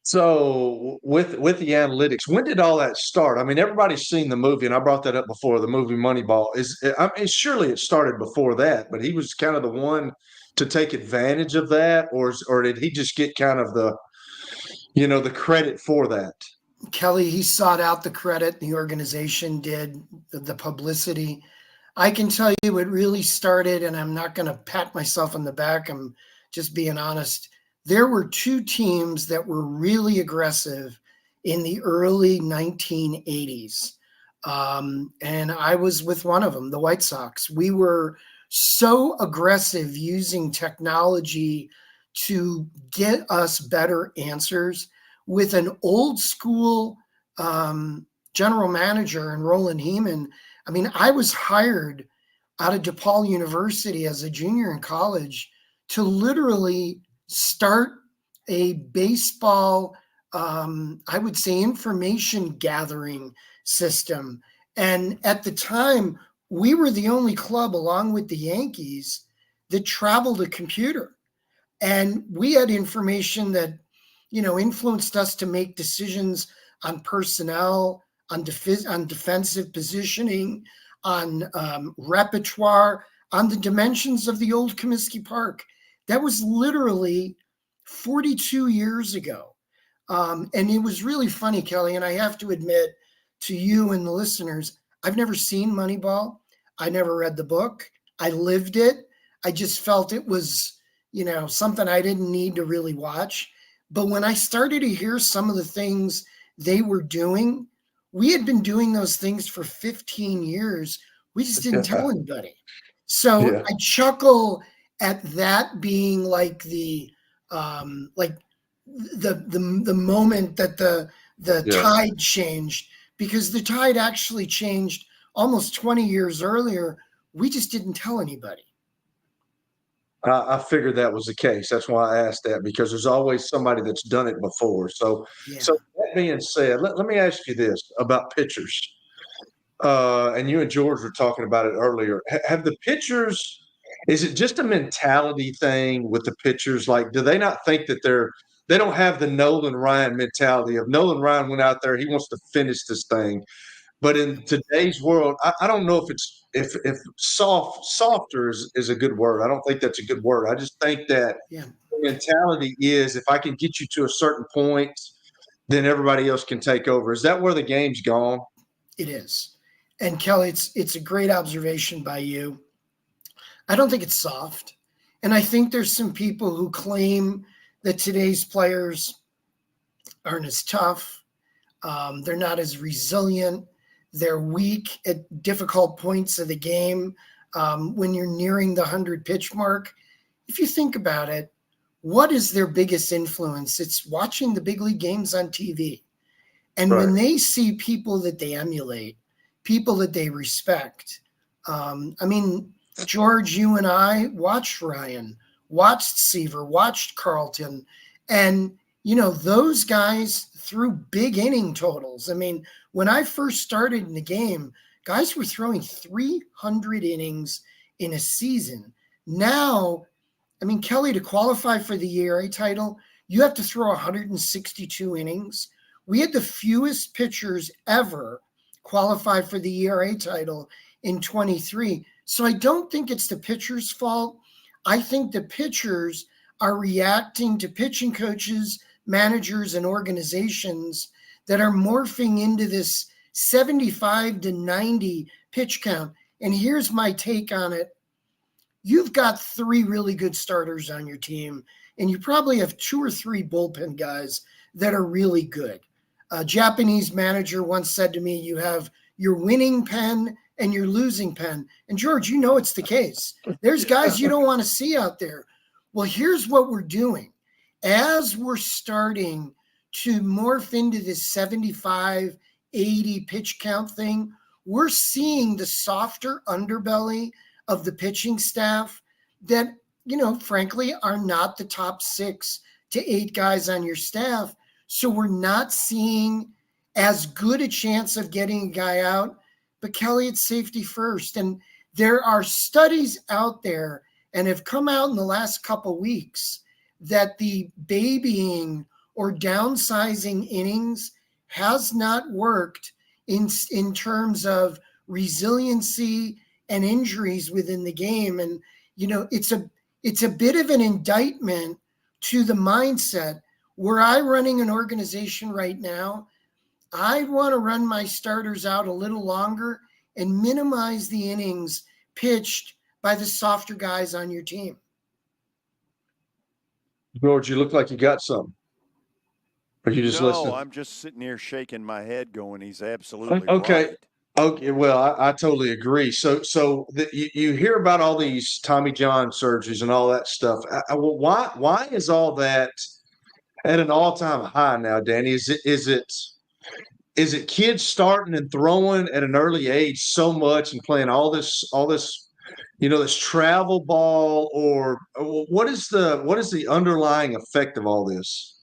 So with the analytics, when did all that start? I mean, everybody's seen the movie, and I brought that up before, the movie Moneyball. Surely it started before that, but he was kind of the one to take advantage of that, or did he just get kind of the credit for that? Kelly, he sought out the credit. The organization did the publicity. I can tell you it really started, and I'm not going to pat myself on the back. I'm just being honest. There were two teams that were really aggressive in the early 1980s. And I was with one of them, the White Sox. We were so aggressive using technology to get us better answers with an old school general manager and Roland Heeman. I mean, I was hired out of DePaul University as a junior in college to literally start a baseball, I would say, information gathering system. And at the time, we were the only club, along with the Yankees, that traveled a computer. And we had information that, influenced us to make decisions on personnel, on defensive positioning, on repertoire, on the dimensions of the old Comiskey Park. That was literally 42 years ago. And it was really funny, Kelly, and I have to admit to you and the listeners, I've never seen Moneyball. I never read the book. I lived it. I just felt it was, something I didn't need to really watch. But when I started to hear some of the things they were doing, we had been doing those things for 15 years. We just didn't tell anybody. So I chuckle at that being like the moment that the tide changed, because the tide actually changed almost 20 years earlier. We just didn't tell anybody. I figured that was the case. That's why I asked that, because there's always somebody that's done it before. So that being said, let me ask you this about pitchers. And you and George were talking about it earlier. Have the pitchers, is it just a mentality thing with the pitchers? Like, do they not think that they don't have the Nolan Ryan mentality of Nolan Ryan went out there, he wants to finish this thing. But in today's world, I don't know if softer is a good word. I don't think that's a good word. I just think that the mentality is, if I can get you to a certain point, then everybody else can take over. Is that where the game's gone? It is. And Kelly, it's a great observation by you. I don't think it's soft. And I think there's some people who claim that today's players aren't as tough. They're not as resilient. They're weak at difficult points of the game. when you're nearing the 100 pitch mark. If you think about it, what is their biggest influence? It's watching the big league games on TV. And when they see people that they emulate, people that they respect, I mean, George, you and I watched Ryan, watched Seaver, watched Carlton, and, you know, those guys threw big inning totals. I mean, when I first started in the game, guys were throwing 300 innings in a season. Now, I mean, Kelly, to qualify for the ERA title, you have to throw 162 innings. We had the fewest pitchers ever qualify for the ERA title in 23. So I don't think it's the pitcher's fault. I think the pitchers are reacting to pitching coaches, managers, and organizations that are morphing into this 75 to 90 pitch count. And here's my take on it. You've got 3 really good starters on your team, and you probably have 2 or 3 bullpen guys that are really good. A Japanese manager once said to me, you have your winning pen and your losing pen. And George, you know it's the case. There's guys you don't want to see out there. Well, here's what we're doing. As we're starting to morph into this 75, 80 pitch count thing, we're seeing the softer underbelly of the pitching staff that, you know, frankly, are not the top 6 to 8 guys on your staff. So we're not seeing as good a chance of getting a guy out. But Kelly, it's safety first. And there are studies out there and have come out in the last couple weeks that the babying or downsizing innings has not worked in terms of resiliency and injuries within the game. And, you know, it's a bit of an indictment to the mindset. Were I running an organization right now, I'd want to run my starters out a little longer and minimize the innings pitched by the softer guys on your team. George, you look like you got something. Are you just listening? No, I'm just sitting here shaking my head going, he's absolutely okay. right. Okay, well, I totally agree. So you hear about all these Tommy John surgeries and all that stuff. Why is all that at an all-time high now, Danny? Is it kids starting and throwing at an early age so much and playing all this, you know, this travel ball, or what is the underlying effect of all this?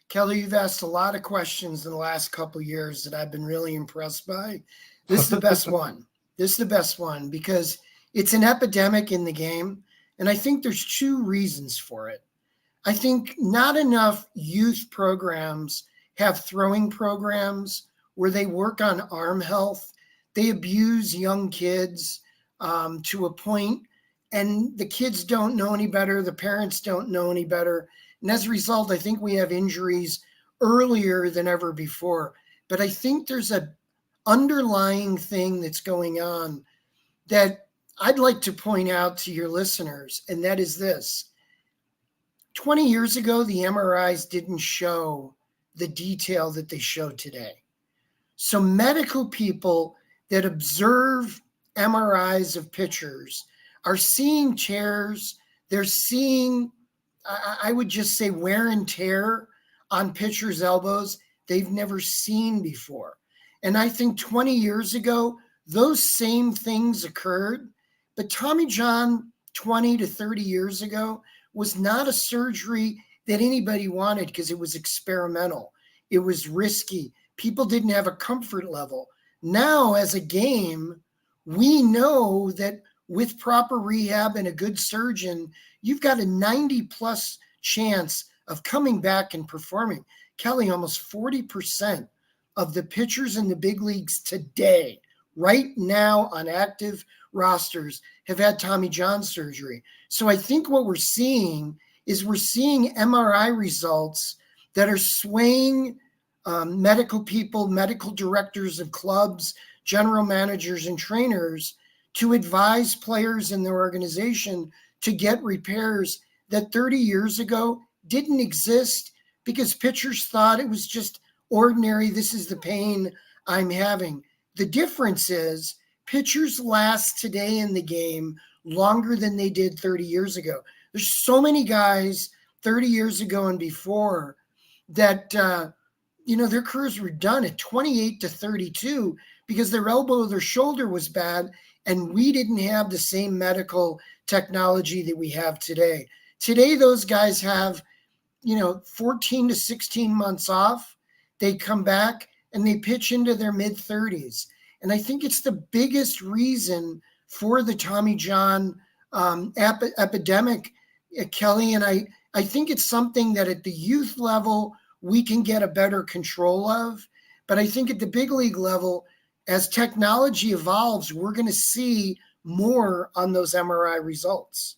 Kelly, you've asked a lot of questions in the last couple of years that I've been really impressed by. This is the best one. This is the best one because it's an epidemic in the game. And I think there's 2 reasons for it. I think not enough youth programs have throwing programs where they work on arm health. They abuse young kids to a point, and the kids don't know any better. The parents don't know any better. And as a result, I think we have injuries earlier than ever before. But I think there's an underlying thing that's going on that I'd like to point out to your listeners, and that is this. 20 years ago, the MRIs didn't show the detail that they show today. So medical people that observe MRIs of pitchers are seeing tears. They're seeing, I would just say, wear and tear on pitchers' elbows they've never seen before. And I think 20 years ago, those same things occurred. But Tommy John 20 to 30 years ago was not a surgery that anybody wanted because it was experimental. It was risky. People didn't have a comfort level. Now, as a game, we know that with proper rehab and a good surgeon, you've got a 90+ chance of coming back and performing. Kelly, almost 40% of the pitchers in the big leagues today, right now on active rosters, have had Tommy John surgery. So I think what we're seeing is MRI results that are swaying medical people, medical directors of clubs, general managers, and trainers to advise players in their organization to get repairs that 30 years ago didn't exist because pitchers thought it was just ordinary. This is the pain I'm having. The difference is pitchers last today in the game longer than they did 30 years ago. There's so many guys 30 years ago and before that, their careers were done at 28 to 32 because their elbow or their shoulder was bad, and we didn't have the same medical technology that we have today. Today, those guys have, 14 to 16 months off. They come back and they pitch into their mid-30s. And I think it's the biggest reason for the Tommy John epidemic, Kelly. And I think it's something that at the youth level, we can get a better control of. But I think at the big league level, as technology evolves, we're going to see more on those MRI results.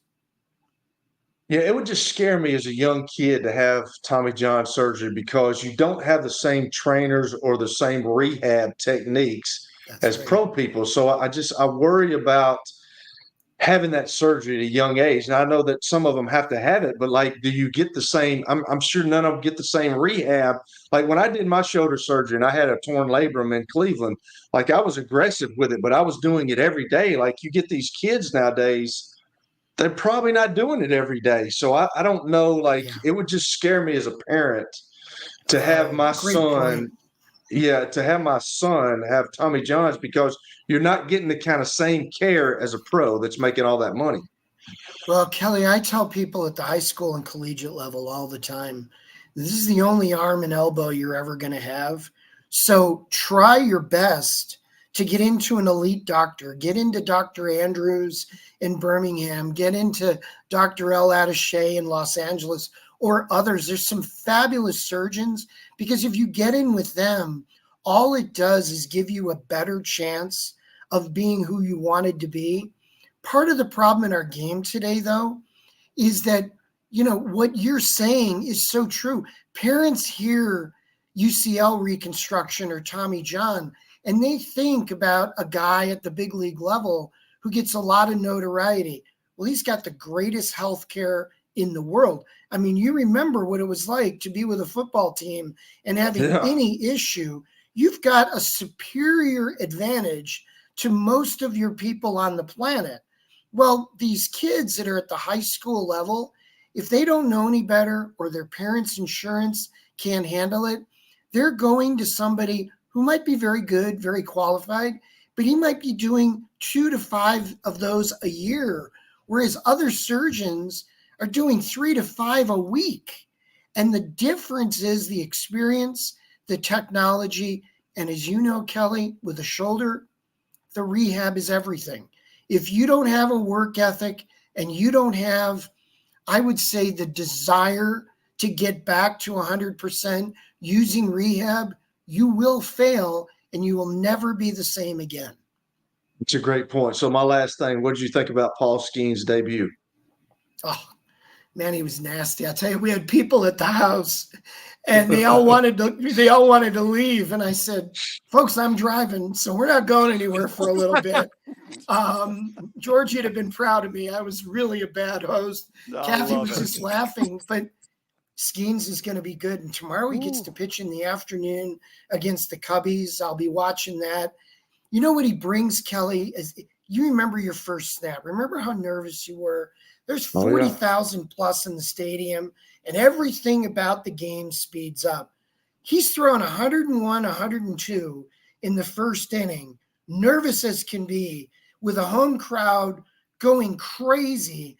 Yeah, it would just scare me as a young kid to have Tommy John surgery because you don't have the same trainers or the same rehab techniques as pro people. So I worry about having that surgery at a young age. And I know that some of them have to have it, but like, do you get the same? I'm sure none of them get the same rehab. Like when I did my shoulder surgery and I had a torn labrum in Cleveland, like I was aggressive with it, but I was doing it every day. Like you get these kids nowadays, they're probably not doing it every day. So I don't know, like it would just scare me as a parent to have my son. Yeah, to have my son have Tommy John's because you're not getting the kind of same care as a pro that's making all that money. Well, Kelly, I tell people at the high school and collegiate level all the time, this is the only arm and elbow you're ever going to have. So try your best to get into an elite doctor, get into Dr. Andrews in Birmingham, get into Dr. L. Attaché in Los Angeles, or others. There's some fabulous surgeons, because if you get in with them, all it does is give you a better chance of being who you wanted to be. Part of the problem in our game today, though, is that, what you're saying is so true. Parents hear UCL reconstruction or Tommy John, and they think about a guy at the big league level who gets a lot of notoriety. Well, he's got the greatest health care in the world. I mean, you remember what it was like to be with a football team and having any issue. You've got a superior advantage to most of your people on the planet. Well, these kids that are at the high school level, if they don't know any better or their parents' insurance can't handle it, they're going to somebody who might be very good, very qualified, but he might be doing 2 to 5 of those a year, whereas other surgeons are doing 3 to 5 a week. And the difference is the experience, the technology, and as you know, Kelly, with the shoulder, the rehab is everything. If you don't have a work ethic and you don't have, I would say, the desire to get back to 100% using rehab, you will fail and you will never be the same again. It's a great point. So my last thing, what did you think about Paul Skeen's debut? Oh, man, he was nasty. I tell you, we had people at the house and they all wanted to leave. And I said, folks, I'm driving, so we're not going anywhere for a little bit. George would have been proud of me. I was really a bad host. Kathy was just laughing, but Skeens is going to be good. And tomorrow he gets to pitch in the afternoon against the Cubbies. I'll be watching that. You know what he brings, Kelly, is you remember your first snap. Remember how nervous you were? There's 40,000 plus in the stadium, and everything about the game speeds up. He's throwing 101, 102 in the first inning, nervous as can be, with a home crowd going crazy.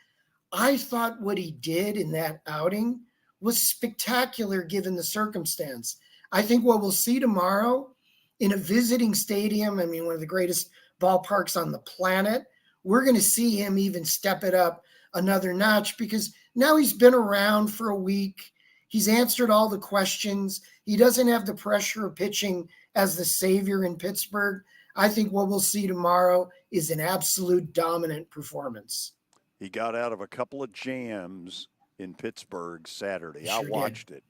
I thought what he did in that outing was spectacular given the circumstance. I think what we'll see tomorrow in a visiting stadium, I mean, one of the greatest ballparks on the planet, we're going to see him even step it up another notch because now he's been around for a week. He's answered all the questions. He doesn't have the pressure of pitching as the savior in Pittsburgh. I think what we'll see tomorrow is an absolute dominant performance. He got out of a couple of jams in Pittsburgh Saturday. I watched it.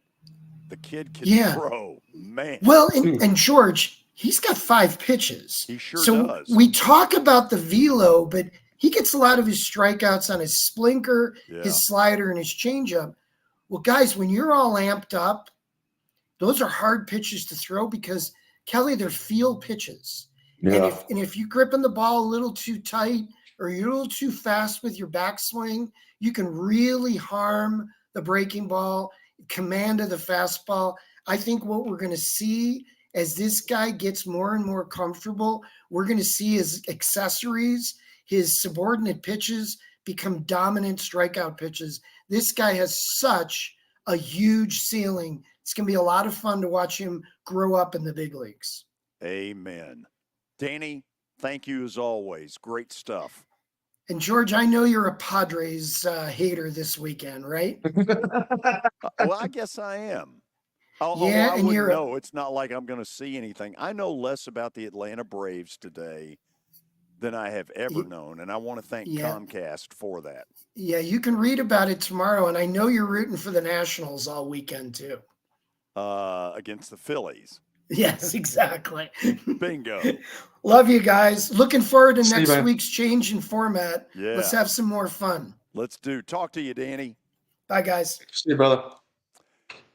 The kid can throw, man. Well, and George, he's got 5 pitches. He sure does. We talk about the velo, but he gets a lot of his strikeouts on his splinker, his slider, and his changeup. Well, guys, when you're all amped up, those are hard pitches to throw because, Kelly, they're field pitches. Yeah. And if you're gripping the ball a little too tight or you're a little too fast with your backswing, you can really harm the breaking ball, command of the fastball. I think what we're going to see as this guy gets more and more comfortable, we're going to see his accessories, his subordinate pitches become dominant strikeout pitches. This guy has such a huge ceiling. It's going to be a lot of fun to watch him grow up in the big leagues. Amen. Danny, thank you as always. Great stuff. And George, I know you're a Padres hater this weekend, right? Well, I guess I am. Although Yeah, I and wouldn't know. It's not like I'm going to see anything. I know less about the Atlanta Braves today than I have ever known, and I want to thank Comcast for that. Yeah, you can read about it tomorrow, and I know you're rooting for the Nationals all weekend too. Against the Phillies. Yes, exactly. Bingo. Love you guys. Looking forward to See you, next man. week's change in format. Yeah. Let's have some more fun. Let's do. Talk to you, Danny. Bye, guys. See you, brother.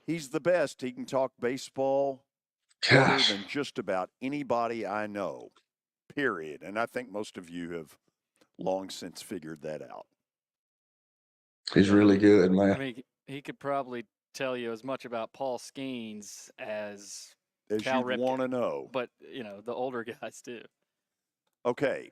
He's the best. He can talk baseball better than just about anybody I know, period. And I think most of you have long since figured that out. He's really good, man. I mean, he could probably tell you as much about Paul Skeens as Cal you'd Ripken, want to know. but the older guys too. Okay.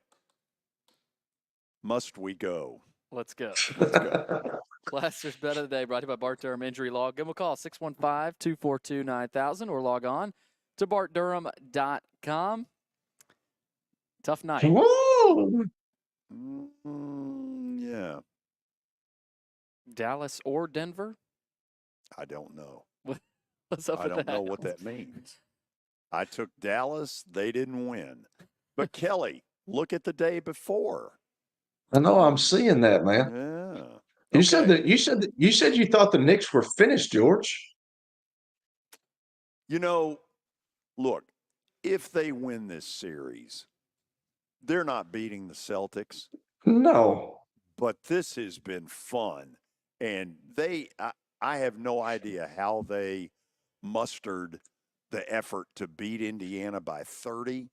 Must we go? Let's go. Let's go. Blasters Bet of the Day brought to you by Bart Durham Injury Law. Give them a call, 615-242-9000, or log on to bartdurham.com. Tough night. Woo! Yeah. Dallas or Denver? I don't know. What's up I with don't that? know what that means. I took Dallas. They didn't win. But Kelly, look at the day before. I know. I'm seeing that, man. Yeah. You said you said you thought the Knicks were finished, George. Look, if they win this series, they're not beating the Celtics. No. But this has been fun. And I have no idea how they mustered the effort to beat Indiana by 30.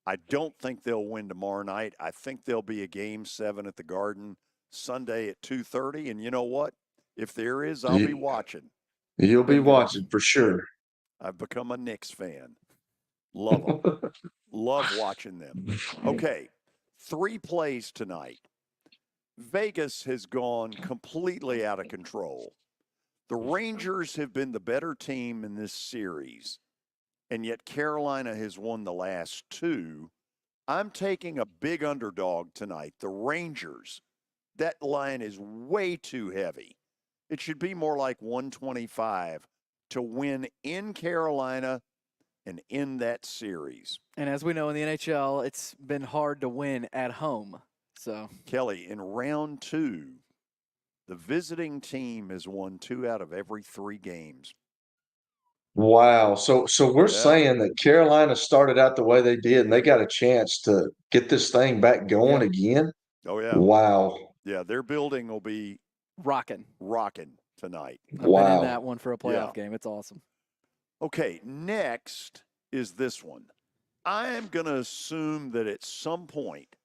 I don't think they'll win tomorrow night. I think there'll be a Game 7 at the Garden Sunday at 2:30. And you know what? If there is, I'll be watching. You'll be watching for sure. I've become a Knicks fan. Love them. Love watching them. Okay, 3 plays tonight. Vegas has gone completely out of control. The Rangers have been the better team in this series, and yet Carolina has won the last 2. I'm taking a big underdog tonight, the Rangers. That line is way too heavy. It should be more like 125 to win in Carolina and in that series. And as we know in the NHL, it's been hard to win at home. So Kelly, in round 2, the visiting team has won 2 out of every 3 games. Wow. So we're saying that Carolina started out the way they did, and they got a chance to get this thing back going again. Oh, yeah. Wow. Yeah, their building will be rocking tonight. I've been in that one for a playoff game. It's awesome. Okay, next is this one. I am going to assume that at some point,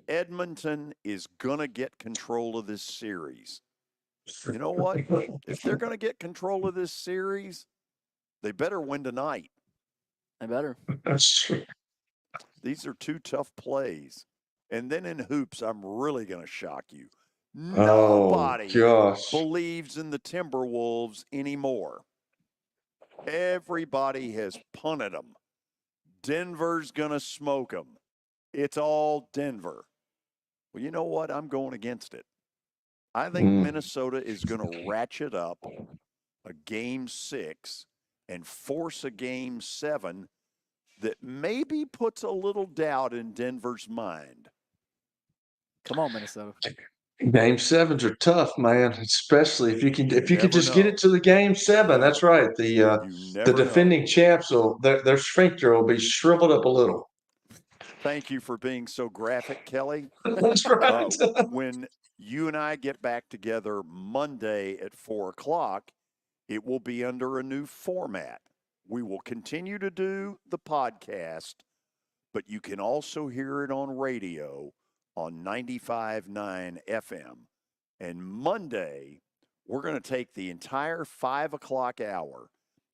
Edmonton is going to get control of this series. You know what? If they're going to get control of this series, they better win tonight. They better. That's true. These are 2 tough plays. And then in hoops, I'm really going to shock you. Oh, Nobody gosh. believes in the Timberwolves anymore. Everybody has punted them. Denver's going to smoke them. It's all Denver. Well, you know what? I'm going against it. I think Minnesota is going to ratchet up a Game 6 and force a Game 7 that maybe puts a little doubt in Denver's mind. Come on, Minnesota. Game 7s are tough, man. Especially if you can just know. get it to the Game 7. That's right. The defending champs their sphincter will be shriveled up a little. Thank you for being so graphic, Kelly. That's right. When you and I get back together Monday at 4:00, it will be under a new format. We will continue to do the podcast, but you can also hear it on radio on 95.9 FM. And Monday, we're going to take the entire 5 o'clock hour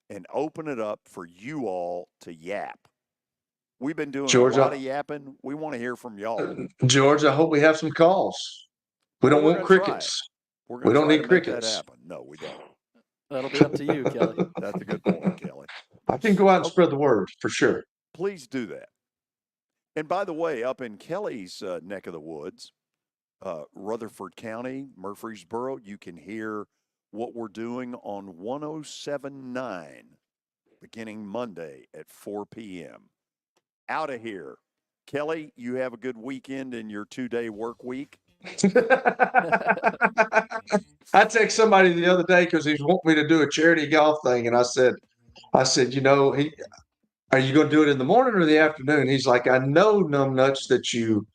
and open it up for you all to yap. We've been doing George, a lot of yapping. We want to hear from y'all. George, I hope we have some calls. We don't want crickets. We don't need make crickets. that happen. No, we don't. That'll be up to you, Kelly. That's a good point, Kelly. I can go out and spread the word for sure. Please do that. And by the way, up in Kelly's neck of the woods, Rutherford County, Murfreesboro, you can hear what we're doing on 107.9 beginning Monday at 4 p.m. Out of here. Kelly, you have a good weekend in your 2-day work week. I texted somebody the other day because he wanted me to do a charity golf thing. And I said, you know, are you going to do it in the morning or the afternoon? He's like, I know, numbnuts, that you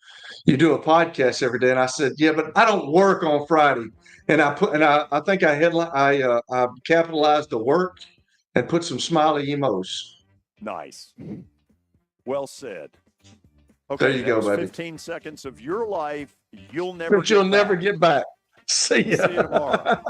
do a podcast every day. And I said, yeah, but I don't work on Friday. And I think I capitalized the work and put some smiley emojis. Nice. Well said. Okay, there you go, baby. 15 seconds of your life you'll never get back. See ya. See you tomorrow.